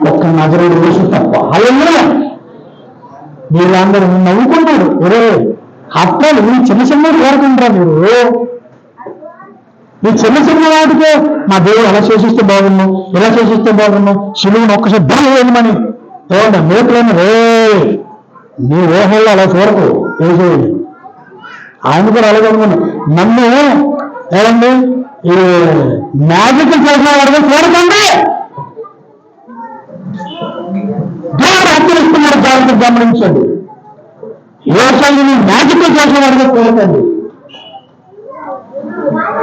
ఒక్క నజరేయుడు యేసు తప్ప. హల్లెలూయా. వీళ్ళందరూ నవ్వుకున్నారు. ఒరే అప్పలు మీ చిన్న చిన్నది కోరుకుంటారా మీరు? ఈ చిన్న వాటికే మా దేవుడు ఎలా చేసిస్తే బాగున్నాం, ఎలా చేసిస్తే బాగున్నాం, శిలువును ఒక్కసారి బలం వేయమని ఏమన్నా మేకులను రే నీ ఊహల్లో అలా చూడకు యేసుని. ఆయన కూడా అలాగే అనుకున్నాను. నన్ను ఏమండి ఈ మ్యాజిక్ చేసిన వాడిగా చూడకండి. దేవుడు హెచ్చరిస్తున్నాడు, జాగ్రత్త గమనించండి. యేసుని మ్యాజిక్ చేసిన వాడిగా చూడకండి.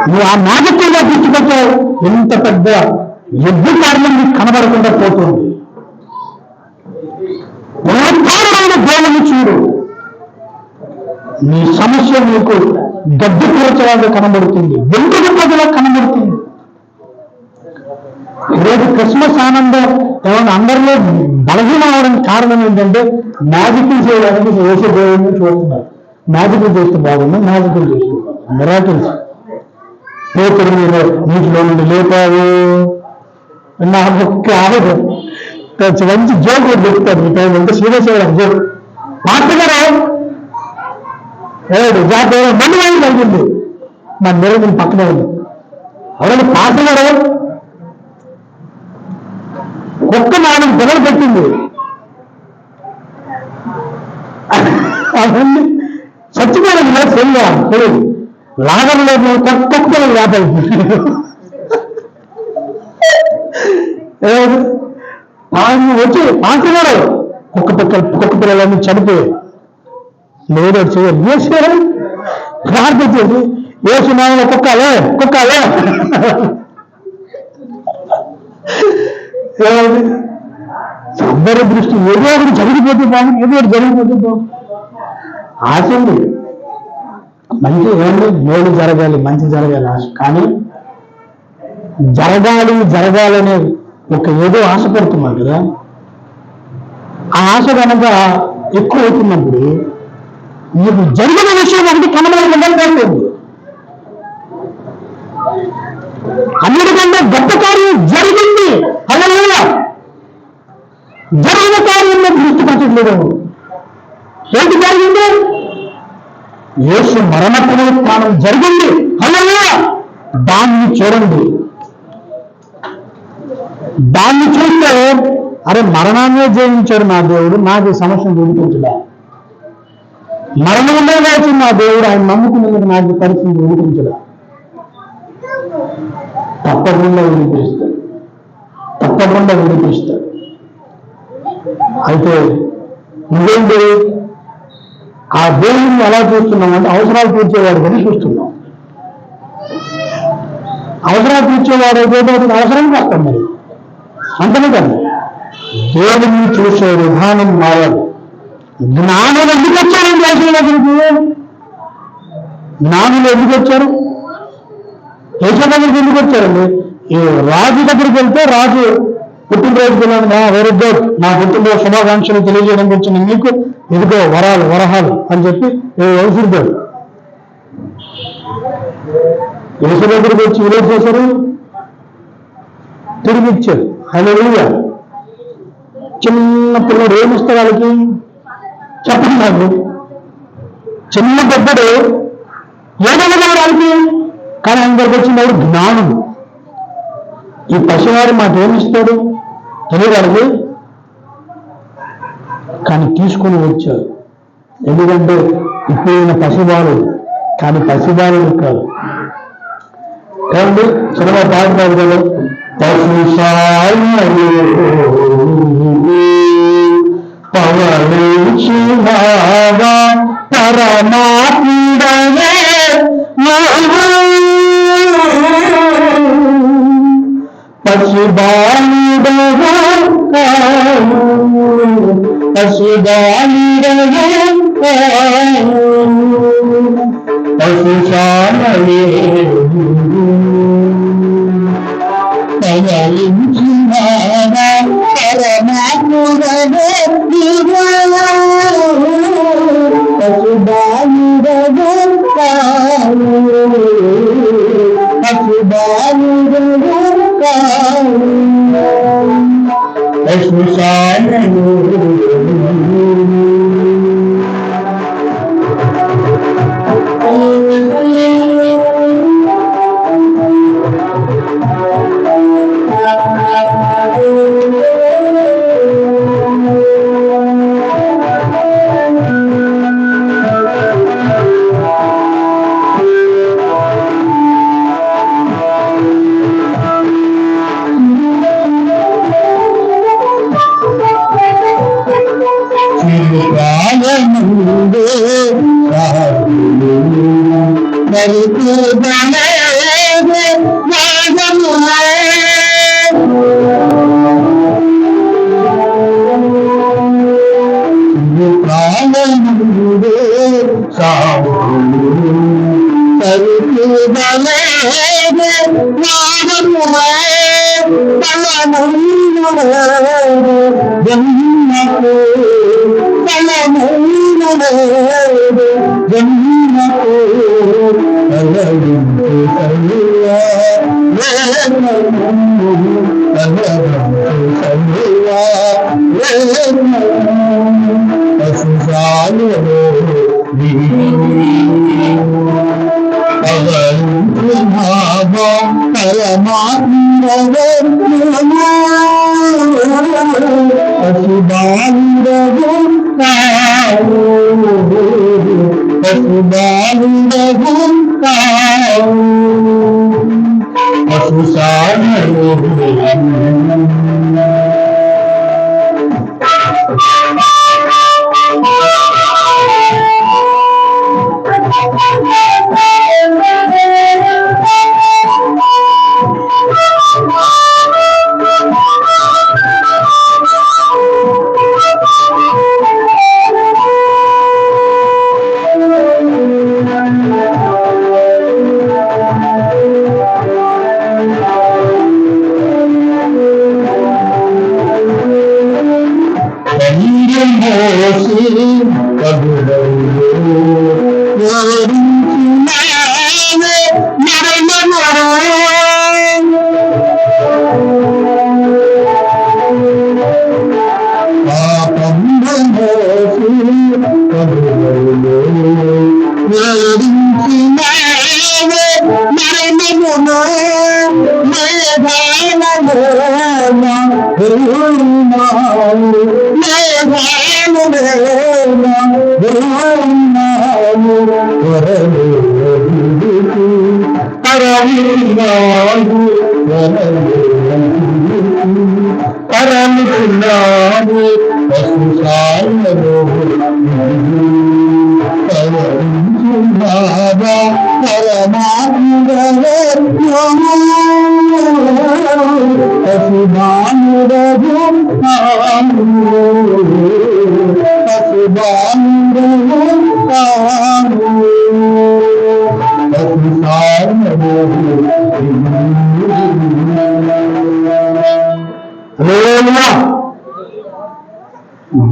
నువ్వు ఆ మ్యాజిక్గా తీసుకొచ్చావు, ఎంత పెద్ద యుద్ధ కారణం నీకు కనబడకుండా పోతుంది. దేవుని చూడు, నీ సమస్య నీకు గడ్డి కూర్చోలాగా కనబడుతుంది, వెంటనే ప్రజలా కనబడుతుంది. ఈరోజు క్రిస్మస్ ఆనందం ఏమైనా అందరిలో బలహీనం అవడానికి కారణం ఏంటంటే మ్యాజిక్లు చేయడానికి వేసే దేవుడిని చూస్తున్నారు. మ్యాజిక్లు చేస్తే బాగుంది, మ్యాజిక్లు చేస్తున్నారు, మిరాకిల్స్. పేతురు మీరు నీటిలో నుండి లేపావు, నా ఒక్క ఆవిడ మంచి జోక్ చెప్తారు. మీ టైం అంటే సీరియస్ అయ్యారు జోక్. మాస్టర్ గారు జాగ్రత్త మళ్ళీ వాళ్ళు కలిగింది మా నిరంజన పక్కనే ఉంది. అవునండి పాస్టర్ గారు కుక్క 4 పిల్లలు పెట్టింది. అవన్నీ చచ్చిపోయారు కదా తెలియదా తెలియదు. లాగంలో కుక్క వ్యాపారం ఆయన వచ్చి పాస్టర్ గారు కుక్క పిల్లలన్నీ చనిపోయాయి. లేదు చేయాలి ప్రార్థన చేసి ఏసునామములో కుక్కాలే అందరి దృష్టి ఏదో ఒకటి జరిగిపోతే బాగుంది, ఏదో ఒకటి జరిగిపోతే బాగుంది. ఆశ ఉంది, మంచి ఏమండి మేలు జరగాలి, మంచి జరగాలి ఆశ. కానీ జరగాలనే ఒక ఏదో ఆశపడుతున్నాం కదా, ఆ ఆశ కనుక ఎక్కువ అవుతున్నప్పుడు నీకు జరిగిన విషయం ఒకటి కనబడకుండా పోతుంది. అన్నిటికంటే గొప్ప కార్యం జరిగింది, హల్లెలూయా. జరిగిన కార్యంలో దృష్టి పెట్టట్లేదు. ఏంటి జరిగింది? యేసు మరణ పునరుత్థానం జరిగింది, హల్లెలూయా. దాన్ని చూడండి. దాన్ని చూస్తే అరే మరణాన్నే జయించాడు నా దేవుడు, నాకు ఈ సమస్యను విడిపించడా. మరణంలో వేసి నా దేవుడు ఆయన నమ్ముకున్నందుకు నాకు పరిస్థితి విడిపించడా. తప్పకుండా విడిపిస్తాడు. అయితే నువ్వేంటి ఆ దేవుడిని ఎలా చూస్తున్నాం అంటే అవసరాలు తీర్చేవాడు అని చూస్తున్నాం. అవసరాలు తీర్చేవాడు ఏదో అవసరం వస్తాం మరి అంతనే కదా. దేవుడిని చూసే విధానం మారాలి. జ్ఞానులు ఎందుకు వచ్చారండి యేసు దగ్గరికి? జ్ఞానులు ఎందుకు వచ్చారు? యేసు దగ్గరికి ఎందుకు వచ్చారండి? ఈ రాజు దగ్గరికి వెళ్తే రాజు పుట్టినరోజుకి వెళ్ళాను, వెరీ గుడ్, నా పుట్టినరోజు శుభాకాంక్షలు తెలియజేయడానికి వచ్చిన మీకు ఇదిగో వరహాలు అని చెప్పి విసురుతాడు. యేసు దగ్గరికి వచ్చి విలువ చేశారు, తిరిగి ఇచ్చారు. హల్లెలూయా. చిన్న పిల్లడు ఏమిస్తారు వాళ్ళకి చెప్పండి నాకు? చిన్న పెద్దడు ఏదైనా వాళ్ళకి, కానీ ఆయన దగ్గరికి వచ్చినవాడు జ్ఞానుడు. ఈ పసివాడు మాట ఏమిస్తాడు తెలియదు, కానీ తీసుకొని వచ్చాడు. ఎందుకంటే ఇప్పుడు ఈయన పసిబాలు, కానీ పసిబాలుడు కాదు. ఏమండి సినిమా పాట కాదు కదా, పవళించినావా పరమాత్ముడవే పశుబాలుడవా పశుశాలే పవళించినావా పరమాత్ముడవే ప్రాణముందే ప్రాణముందే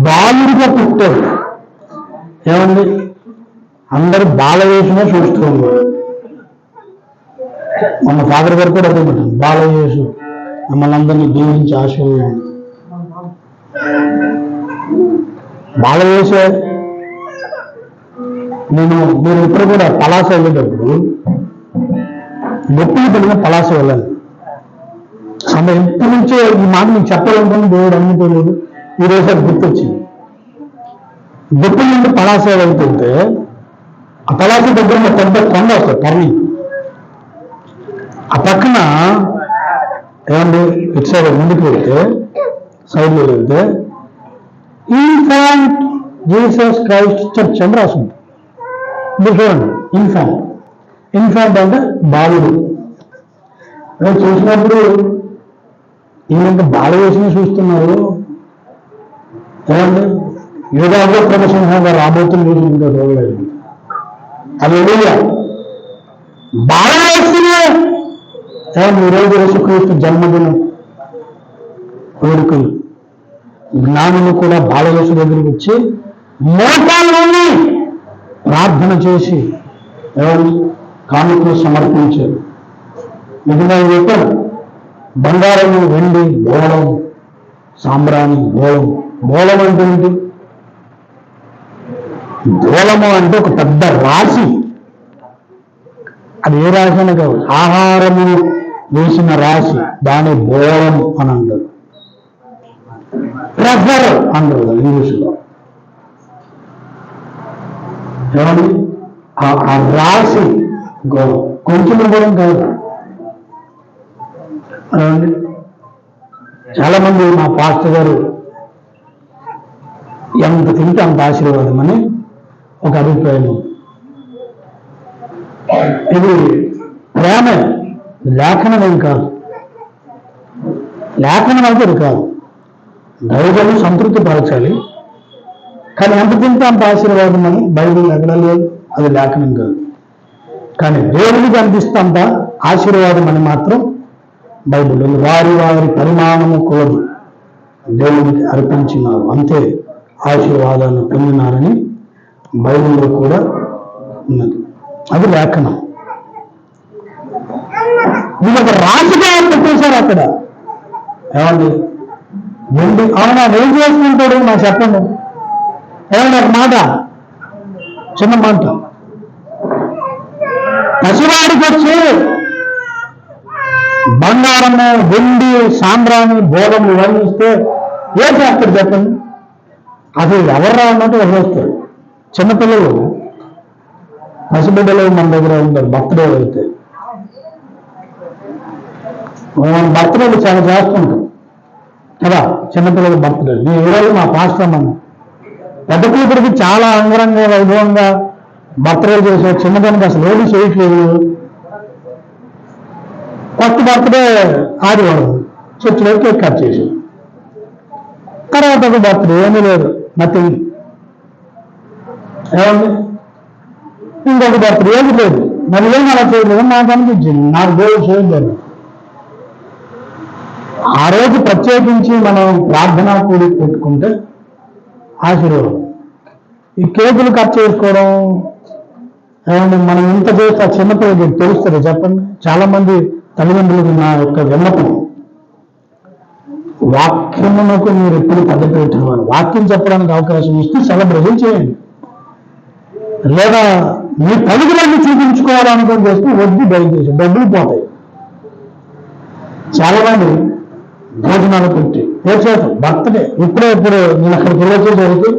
బాలుడిగా పుట్టాడు. ఏమండి, అందరూ బాలయేసునే చూస్తూ ఉన్నారు. మన ఫాదర్ గారు కూడా అదే పెట్టారు, బాలయేసు మమ్మల్ని అందరినీ దీవించి ఆశీర్వదించండి. బాలయేసే. మీరు ఇప్పుడు కూడా పలాస వెళ్ళేటప్పుడు నొప్పులు పడిన పలాస వెళ్ళాలి. ఎప్పటి నుంచో ఈ మాట మీకు చెప్పాలనుకుని దేవుడు అమ్ముకోలేదు, ఈరోజు అది గుర్తొచ్చింది. నొప్పుల నుండి పలాస వెళ్తుంటే ఆ పలాస దగ్గర పెద్ద కొండ వస్తుంది, టర్ని. ఆ పక్కన ఏమండి ఇటు సైడ్ ముందుకు వెళ్తే, సైడ్లో వెళ్తే ఇన్ఫాంట్ జీసస్ క్రైస్ట్ చర్చ్ అని రాసింది. మీరు చూడండి, ఇన్ఫాంట్ అంటే బాలుడు. నేను చూసినప్పుడు ఈయనంత బాలయేసుని చూస్తున్నారు. ఏమండి, యుగాల్లో ప్రదర్శనగా రాబోతున్న రోజు ఇంకా చూడలేదు. అది బాలయేసునే. ఈరోజు యేసుక్రీస్తు జన్మదినం వేడుకలు. జ్ఞానులు కూడా బాలయేసు దగ్గరికి వచ్చి మోకాళ్ళని ప్రార్థన చేసి కానుకలు సమర్పించారు. ఇది నేను చెప్పాను, బంగారము, వెండి, బోళం, సాంబ్రాణి, బోళం. బోళం అంటే ఏంటి? బోళము అంటే ఒక పెద్ద రాశి. అది ఏ రాశి అని కాదు, ఆహారము వేసిన రాశి, దాని బోళం అని అంటారు. ట్రెజర్ అంటారు ఇంగ్లీష్లో. ఏమండి, ఆ రాశి కొంచెం బోళం కాదు. చాలా మంది మా పాస్టర్ గారు ఎంత తింటే అంత ఆశీర్వాదం అని ఒక అభిప్రాయం. ఇది ప్రేమ, లేఖనం ఏం కాదు. లేఖనం అయితే ఇది కాదు. దైవాన్ని సంతృప్తి పరచాలి, కానీ ఎంత తింటే అంత ఆశీర్వాదం అని బైబిల్ ఎక్కడ లేదు, అది లేఖనం కాదు. కానీ దేవుడికి అనిపిస్తంత ఆశీర్వాదం అని మాత్రం బైబిల్. వారి వారి పరిమాణము కొలదు దేవునికి అర్పించినారు, అంతే ఆశీర్వాదాన్ని పొందినారని బైబిల్లో కూడా ఉన్నది. అది లేఖనం. వీళ్ళు ఒక రాశిగా పెట్టేశారు అక్కడ. ఏమండి వెండి అవునా ఏం చేసుకుంటాడు నాకు చెప్పండి. ఏమన్నా ఒక మాట, చిన్న మాట, పసివాడికి వచ్చి బంగారము, వెండి, సాంబ్రాణి, బోధము ఇవన్నీ ఇస్తే ఏం చేస్తాడు చెప్పండి? అసలు ఎవరు రావన్నట్టు వదిలేస్తారు. చిన్నపిల్లలు, పసిబిడ్డలు మన దగ్గర ఉంటారు. బర్త్డే అయితే బర్త్డేలు చాలా చేస్తుంటాం కదా, చిన్నపిల్లల బర్త్డే. నేను ఈరోజు మా పాస్టర్ అమ్మ పెద్ద కూతురికి చాలా అంగరంగ వైభవంగా బర్త్డేలు చేశారు. చిన్నదానికి అసలు ఏది చేయట్లేదు. ఫస్ట్ బర్త్డే ఆదివారం చర్చిలో కేక్ కట్ చేసి, తర్వాత ఒక బర్త్డే ఏమీ లేదు, నథింగ్. ఏమండి ఇంకొక బర్త్డే ఏమి లేదు. మరి ఏం అలా చేయలేదు నాకు అనిపించింది. నాకు దేవుడు చేయలేదు. ఆ రోజు ప్రత్యేకించి మనం ప్రార్థన కూడి పెట్టుకుంటే ఆశీర్వాదం. ఈ కేకులు కట్ చేసుకోవడం, ఏమంటే మనం ఇంత చేస్తే ఆ చిన్నపిల్లలకి తెలుస్తుంది చెప్పండి. చాలా మంది తల్లిదండ్రులకు నా యొక్క విన్నపం, వాక్యమునకు మీరు ఎప్పుడు పద్ధతి పెట్టేవారు. వాక్యం చెప్పడానికి అవకాశం ఇస్తే సెలబ్రేషన్ చేయండి. లేదా మీ తల్లిదండ్రులను చూపించుకోవాలనుకుని చేస్తే వద్దు, దయచేసి డబ్బులు పోతాయి. చాలా మంది భోజనాలు పెట్టి చేస్తాం బర్త్డే. ఇప్పుడు నేను అక్కడికి వెళ్ళొచ్చేసరికి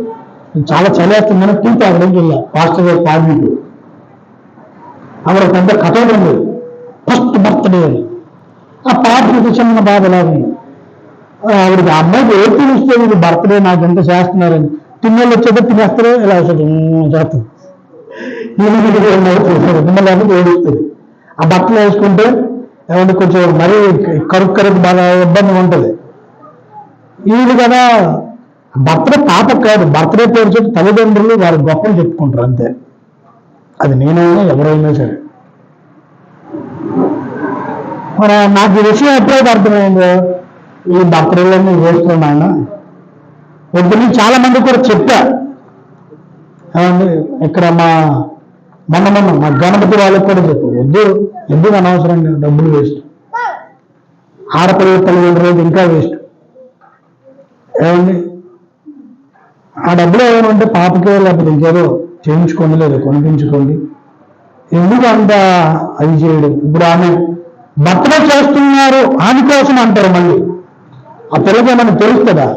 చాలా చలేస్తుందని టీ తాగడానికి వెళ్ళా. పాస్టర్ గారు పాడినట్టు అక్కడ పెద్ద కథ ఉంది, ఫస్ట్ బర్త్డే అని. ఆ పాపకి చిన్న బాధ లాగా ఆవిడకి ఆ అమ్మాయికి ఏం తెలిస్తే ఇది బర్త్డే నాకు ఎంత చేస్తున్నారని. తిన్నోళ్ళు వచ్చేదో తినేస్తారు, ఇలా వస్తుంది చేస్తుంది. మళ్ళీ ఏడుస్తుంది. ఆ బట్టలు వేసుకుంటే ఏమంటే కొంచెం మరీ కరుకు బాగా ఇబ్బంది ఉంటుంది. వీళ్ళు కదా బర్త్డే పాప కాదు, బర్త్డే పేరు చెప్పి తల్లిదండ్రులు వారి గొప్పలు చెప్పుకుంటారు అంతే. అది నేనైనా ఎవరైనా సరే. మరి నాకు ఈ విషయం ఎప్పుడైతే అర్థమైందో, ఈ బర్త్డేలన్నీ వేస్తున్నాయన వద్దు. నేను చాలా మంది కూడా చెప్పా. ఏమండి ఇక్కడ మొన్న మా గణపతి వాళ్ళకి కూడా చెప్పు, వద్దు ఎందుకు అనవసరంగా డబ్బులు వేస్ట్, ఆడపిల్లల తల్లిదండ్రులు ఇంకా వేస్ట్. ఏమండి ఆ డబ్బులు ఏమైనా ఉంటే పాపకే లేకపోతే ఇంకేదో చేయించుకోండి, లేదా కొనిపించుకోండి. ఎందుకు అంత అది చేయడం? ఇప్పుడు ఆమె బర్త్డే చేస్తున్నారు ఆమె కోసం అంటారు. మళ్ళీ ఆ పిల్లకి ఏమైనా తెలుస్తుందా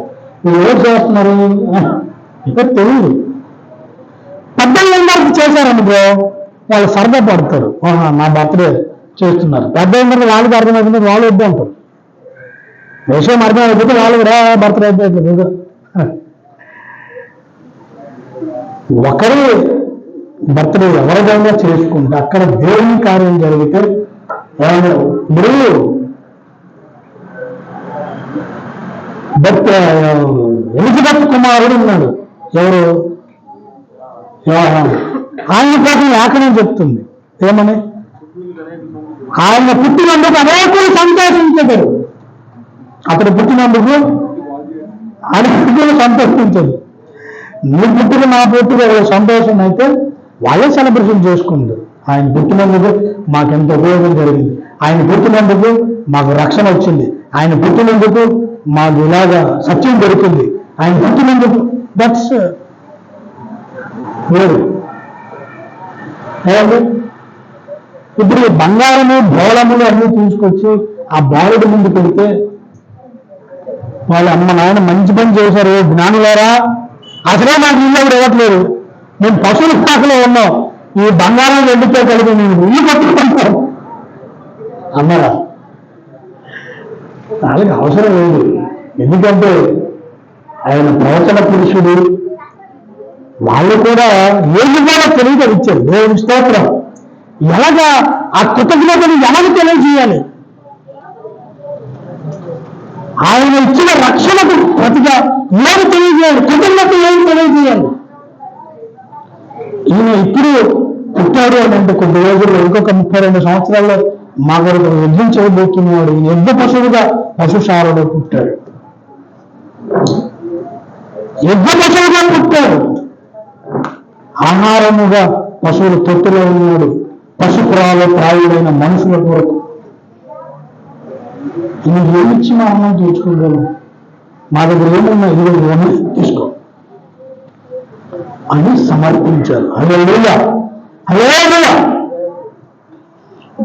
మీరు ఎవరు చేస్తున్నారు? ఇక్కడ తెలియదు. పెద్దలందరికీ చేశారనుకో వాళ్ళు సరదా పడతారు, నా బర్త్డే చేస్తున్నారు. పెద్దలందరికీ వాళ్ళకి అర్థమవుతుంది, వాళ్ళు వద్దు అంటారు. విషయం అర్థమైపోతే వాళ్ళు కూడా బర్త్డే అయిపోతుంది. ఒకరి బర్త్డే ఎవరిదైనా చేసుకుంటే అక్కడ దేవుని కార్యం జరిగితే ఇప్పుడు ఎలిజబెత్ కుమారుడు ఉన్నాడు, ఎవరు ఆయన కోసం లేఖనం చెప్తుంది. ఏమని? ఆయన పుట్టినందుకు అనేకులు సంతోషించదు. అతను పుట్టినందుకు అనేకులు సంతోషించదు. నీ పుట్టిన నా పుట్టిన సంతోషం అయితే వాళ్ళే సెలబ్రేషన్ చేసుకుంటారు. ఆయన పుట్టినందుకు మాకెంత ఉపయోగం జరిగింది, ఆయన పుట్టినందుకు మాకు రక్షణ వచ్చింది, ఆయన పుట్టినందుకు మాకు ఇలాగా సత్యం దొరికింది, ఆయన పుట్టినందుకు దట్స్ వేరు. ఇప్పుడు బంగారము బోళములు అన్నీ తీసుకొచ్చి ఆ బాలుడి ముందు పెడితే వాళ్ళు అమ్మ నాయన మంచి పని చేశారు జ్ఞానులారా, అసలే నాకు ఇల్లు కూడా ఇవ్వట్లేదు, మేము పశువుల శాఖలో ఉన్నాం, ఈ బంగారం వెండితో కలిపి నేను ఇల్లు కట్టుకుంటాం అన్నారా? వాళ్ళకి అవసరం లేదు. ఎందుకంటే ఆయన ప్రవచన పురుషుడు, వాళ్ళు కూడా ఏది కూడా తెలియదు ఇచ్చారు. దేవుని స్తోత్రం. ఎలాగా ఆ కృతజ్ఞతను ఎవరు తెలియజేయాలి? ఆయన ఇచ్చిన రక్షణకు ప్రతిగా ఏమి తెలియజేయాలి? కృతజ్ఞత ఏమి తెలియజేయాలి? ఈయన ఇప్పుడు పుట్టాడు అని అంటే కొద్ది రోజుల్లో ఇంకొక 32 సంవత్సరాల్లో మా కొరకు యజ్ఞం చేయబోతున్నాడు. ఈయన యజ్ఞ పశువుగా పశుశాలలో పుట్టాడు. యజ్ఞ పశువుగా పుట్టాడు. ఆహారముగా పశువుల తొట్టులో ఉన్నాడు. పశుపురాలు ప్రాయుడైన మనుషుల కొరకు ఈయన ఏమిచ్చి మా అన్నం తీర్చుకోగలం? మా దగ్గర ఏమన్నా ఇదిగో తీసుకో అని సమర్పించారు. హల్లెలూయా, హల్లెలూయా.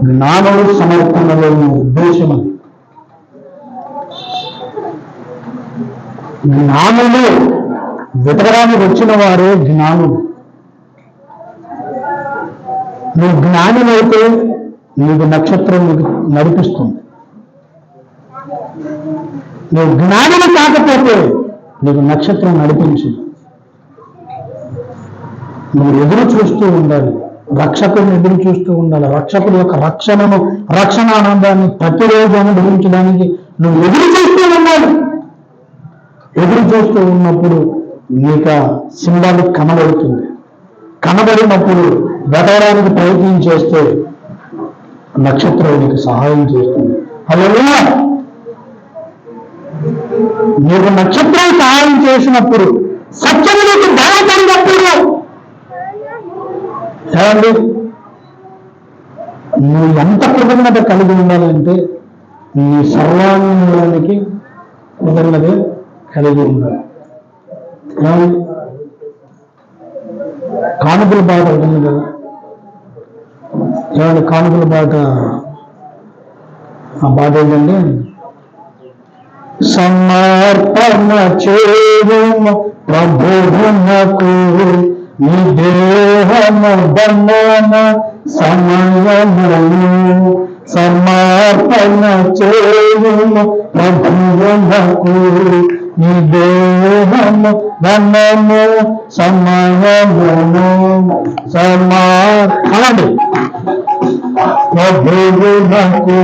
జ్ఞానుడు సమర్పణలోని ఉద్దేశం అది. జ్ఞానులు వెతకడానికి వచ్చిన వారే జ్ఞానులు. నువ్వు జ్ఞానులైతే నీకు నక్షత్రం నీకు నడిపిస్తుంది. నువ్వు జ్ఞానులు కాకపోతే నీకు నక్షత్రం నడిపించదు. నువ్వు ఎదురు చూస్తూ ఉండాలి. రక్షకుడిని ఎదురు చూస్తూ ఉండాలి. రక్షకుడి యొక్క రక్షణ ఆనందాన్ని ప్రతిరోజు అనుభవించడానికి నువ్వు ఎదురు చూస్తూ ఉండాలి. ఎదురు చూస్తూ ఉన్నప్పుడు నీకు సింబాలిక్ కనబడుతుంది. కనబడినప్పుడు వెతకడానికి ప్రయత్నం చేస్తే నక్షత్రం నీకు సహాయం చేస్తుంది. హల్లెలూయా. నీకు నక్షత్రం సహాయం చేసినప్పుడు, సత్యం నీకు బయటపడినప్పుడు ఏమండి నువ్వు ఎంత కృతజ్ఞత కలిగి ఉండాలంటే నీ సర్వాంగానికి కృతజ్ఞత కలిగి ఉండాలి. ఏమండి కానుకల పాట ఉంటుంది కదా, ఏమండి కానుకల పాట, ఆ పాట ఏంటంటే సమర్పణ చేయుము ప్రభువునకు నీ దేహము దండన సమయమును. సమర్పణ చేయుము ప్రభువునకు నీ దేహము దండము సమయమును. అలాంటి ప్రభువునకు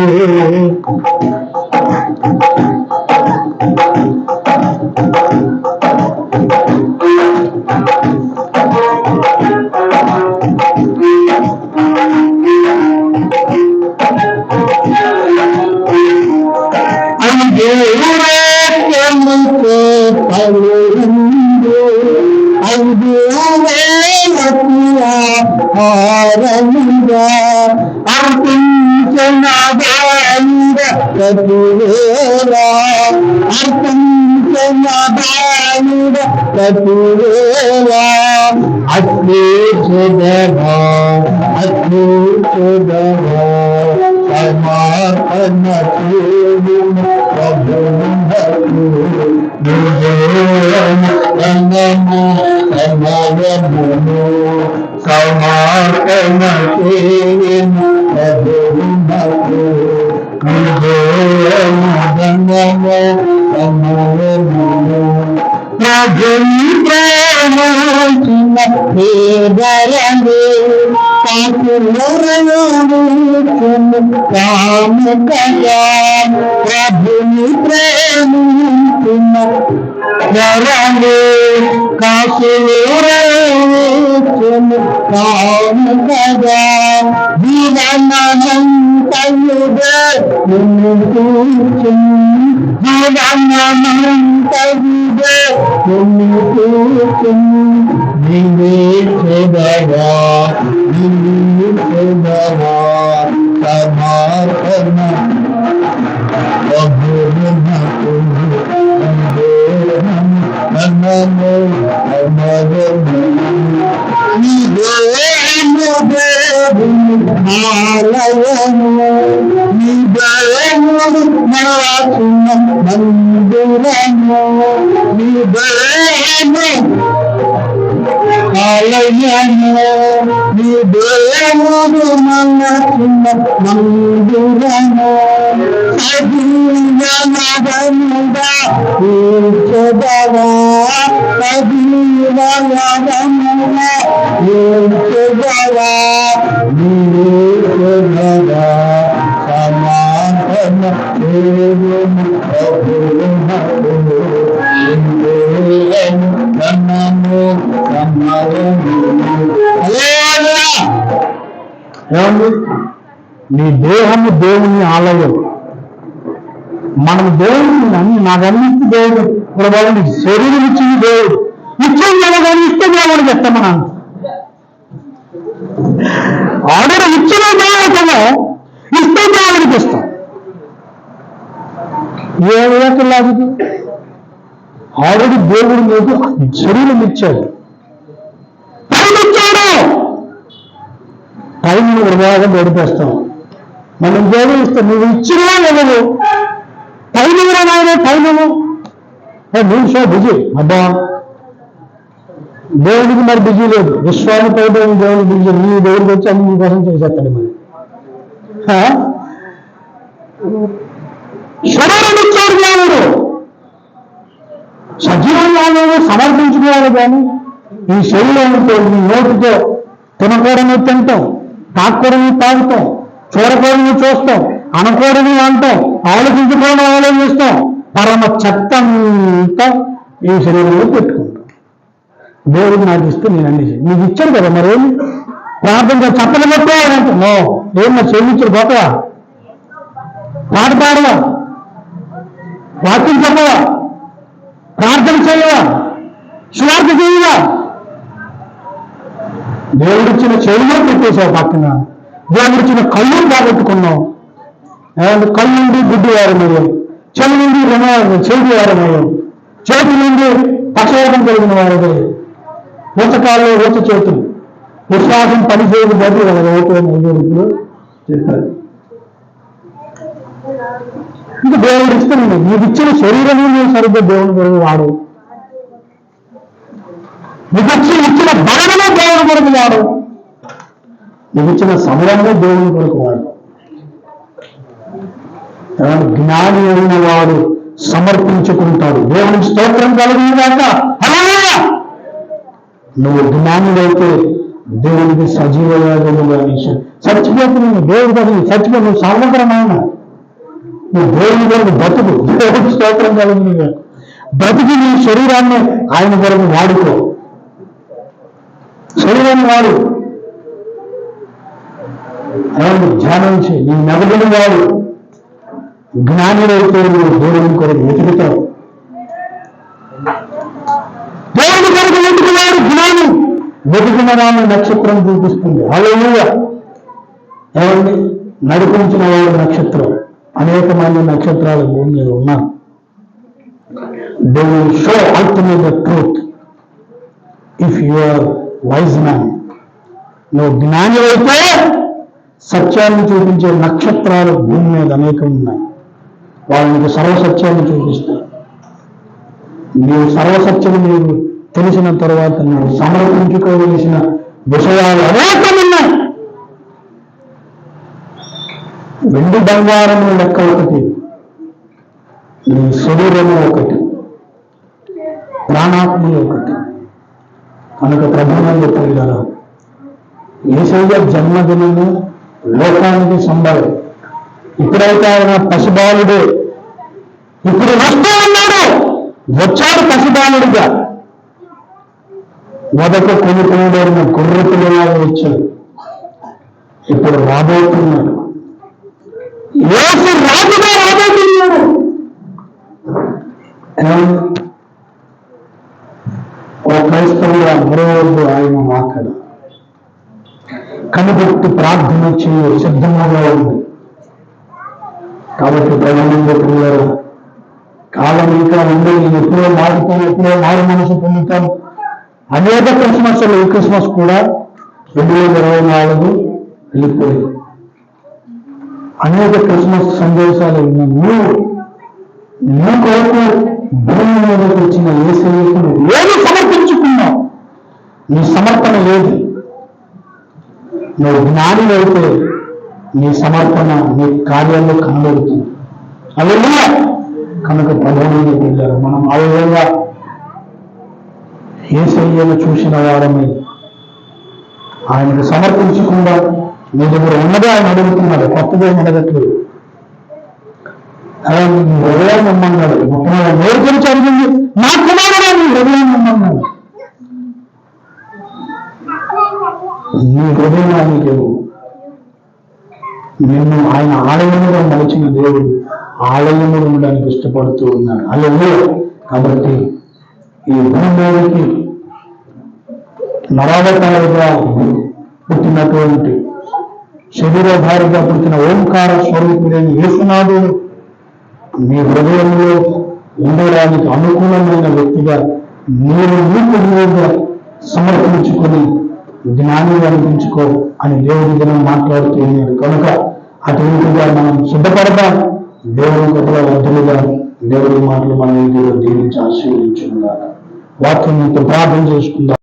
ప్రభుని ప్రేమించిన కాసులేచను కాము కదా జీవనమంతయుడే నిన్ను కూర్చుని జీవనమంతయుడే నిన్ను కూర్చుని నివేశదవా సమర్పణ ప్రభువునకు మందిరము ఏమండి, నీ దేహము దేవుని ఆలయం. మనం దేవుడిని నాకన్నింటి దేవుడు ఇప్పుడు వాళ్ళని శరీరం ఇచ్చింది దేవుడు, ఇచ్చింది కానీ ఇస్తే దేవుడు చెప్తామన్నా ఆర్డర్ ఇచ్చిన దేవుడేమో ఇస్తే దేవుడికి ఇస్తాం. ఏ విధంగా ఆల్రెడీ దేవుడు మీకు శరీరం ఇచ్చాడు, టైం ఇచ్చాడు, టైం వృధాగా గడిపేస్తాం. మనం దేవుడు ఇస్తాం, నువ్వు ఇచ్చినా నువ్వు టైం ఇవ్వడం టైం నువ్వు సో బిజీ. అబ్బా దేవుడికి మరి బిజీ లేదు, విశ్వాన్ని పైన దేవుడు బిజీ. నీ దేవుడికి వచ్చి అన్ని కోసం చేసేస్తాడు. మరి శరీరం ఇచ్చాడు దేవుడు, సజీవంగా సమర్పించుకోవాలి. కానీ ఈ శరీరంతో ఈ నోటితో తినకూడని తింటాం, తాకూడని తాగుతాం, చూడకూడని చూస్తాం, అనకూడని అంటాం, ఆలోచించకూడని ఆలోచిస్తాం, పరమ చెత్త అంతా ఈ శరీరంలో పెట్టుకుంటాం. దేవుడికి నాకు ఇస్తే నేను అన్ని నీకు ఇచ్చాను కదా, మరేమి ప్రార్థనగా చెప్పలు పెట్టాలంటున్నా ఏం మరి చెల్లించరు గొప్ప పాట పాడవా, వాక్యం చెప్పవా, ప్రార్థన చేయవా, స్వార్థ చేయవా? దేవుడిచ్చిన చెవులో పెట్టేసావు పక్కన, దేవుడిచ్చిన కళ్ళు బాగొట్టుకున్నావు. కళ్ళు నుండి గుడ్డి వారమయ్యాం, చెవి నుండి చెవి వారమయ్యాం, చేతి నుండి పక్షవాతం కలిగిన వారదే, ఊచకాళ్ళు ఊచ చేతులు, విశ్వాసం పనిచేయదు బట్టి ఓటు చెప్పారు. ఇంకా దేవుడు ఇస్తున్నాను, నీకు ఇచ్చిన శరీరమే నేను సరిగ్గా దేవుని కొరకు వాడు, నీకు ఇచ్చిన బలమే దేవుని కొరకు వాడు, నీకు ఇచ్చిన సమయంలో దేవుని కొరకు వాడు. జ్ఞాని అయిన వాడు సమర్పించుకుంటాడు. దేవునికి స్తోత్రం కలిగినాక నువ్వు జ్ఞానుడైతే దేవునికి సజీవయాగముగా చచ్చిపోతున్నావు. దేవుడు కదా చచ్చిపో, నువ్వు సమగ్రమైన నువ్వు దేవుని కొరకు బతుకు. దేవుడికి స్తోత్రం కలిగిన బ్రతికి నీ శరీరాన్ని ఆయన కొరకు వాడుకో. శరీరాన్ని వాడు, ఆయన ధ్యానించి నీ మెదడుని వాడు. జ్ఞానుడైతే నువ్వు దేవుని కొరకు వెతుకుతావు. దేవుని కొరకు వెతుకున్నాడు జ్ఞాని, వెతుకున్న వాడిని నక్షత్రం చూపిస్తుంది. హల్లెలూయా. ఏమండి, నడిపించిన వాడు నక్షత్రం. అనేక మంది నక్షత్రాలు భూమి మీద ఉన్నారు. They will show ultimate the truth if you are wise man. నువ్వు జ్ఞాని అయితే సత్యాన్ని చూపించే నక్షత్రాలు భూమి మీద అనేకం ఉన్నాయి. వాళ్ళకి సర్వసత్యాన్ని చూపిస్తారు. నీవు సర్వసత్యం నీవు తెలిసిన తర్వాత నువ్వు సమర్పించుకోవలసిన విషయాలు అనేకమున్నాయి. వెండి బంగారము లెక్క ఒకటి, నీ శరీరము ఒకటి, ప్రాణాత్మ ఒకటి. కనుక ప్రభునందు ప్రియులారా, యేసయ్య జన్మదినము లోకానికి సంబరం. ఇప్పుడైతే ఆయన పసిబాలుడే, ఇప్పుడు వస్తూ ఉన్నాడు, వచ్చాడు పసిబాలుడిగా. మొదట కొనుక్కున్న గొర్రె పిల్లలాగా వచ్చాడు, ఇప్పుడు రాబోతున్నాడు. యేసు రాజుగా రాబోతున్నాడు. ఓ క్రైస్తవుడు మరోవద్దు ఆయన మాట్లాడు, కనిపెట్టి ప్రార్థన చేయ సిద్ధంగా ఉంది. కాబట్టి ప్రజలందరూ కాలం ఇంకా ఉంది, నేను ఎప్పుడో మారుతాను, ఎప్పుడో మారు మనసు పొందుతాను. అనేక క్రిస్మస్లు, ఈ క్రిస్మస్ కూడా 2024 వెళ్ళిపోయింది. అనేక క్రిస్మస్ సందేశాలు నీ కొరకు భూమి మీదకి వచ్చిన యేసయ్యకు ఏది సమర్పించుకున్నావు? నీ సమర్పణ ఏది? నువ్వు జ్ఞాని అయితే నీ సమర్పణ నీ కార్యాల్లో కనబడుతుంది. అలా కనుక ప్రభువుని వెళ్ళారు. మనం ఆ విధంగా యేసయ్యను చూసిన వారమే ఆయనకు సమర్పించకుండా మీ దగ్గర ఉన్నదే ఆయన అడుగుతున్నాడు, కొత్తదే అడగట్లేదు. అలా నీ హృదయాన్ని నమ్మన్నాడు. నోరు గురించి అడిగింది, నా కుమారుడు నీ హృదయాన్ని నమ్మన్నాడు. నీ హృదయానికి నిన్ను ఆయన ఆలయంలో మలిచిన దేవుడు ఆలయంలో ఉండడానికి ఇష్టపడుతూ ఉన్నాడు. అలా కాబట్టి ఈ భూమికి నరావతాలుగా పుట్టినటువంటి శరీరధారిగా పుట్టిన ఓంకార స్వరూపుడైన యేసునాథుడు మీ హృదయంలో ఉండడానికి అనుకూలమైన వ్యక్తిగా మీరు నీకు సమర్పించుకొని జ్ఞానాన్ని అనిపించుకో అని దేవుడి దినం మాట్లాడుతూ ఉన్నాడు. కనుక అటువంటిగా మనం సిద్ధపడదాం. దేవుని కొద్దిగా వద్దులుగా దేవుడి మాటలు మన ఇంటిలో దీవించి ఆశీర్వదించుకుందాం. వాక్యం ప్రార్థన చేసుకుందాం.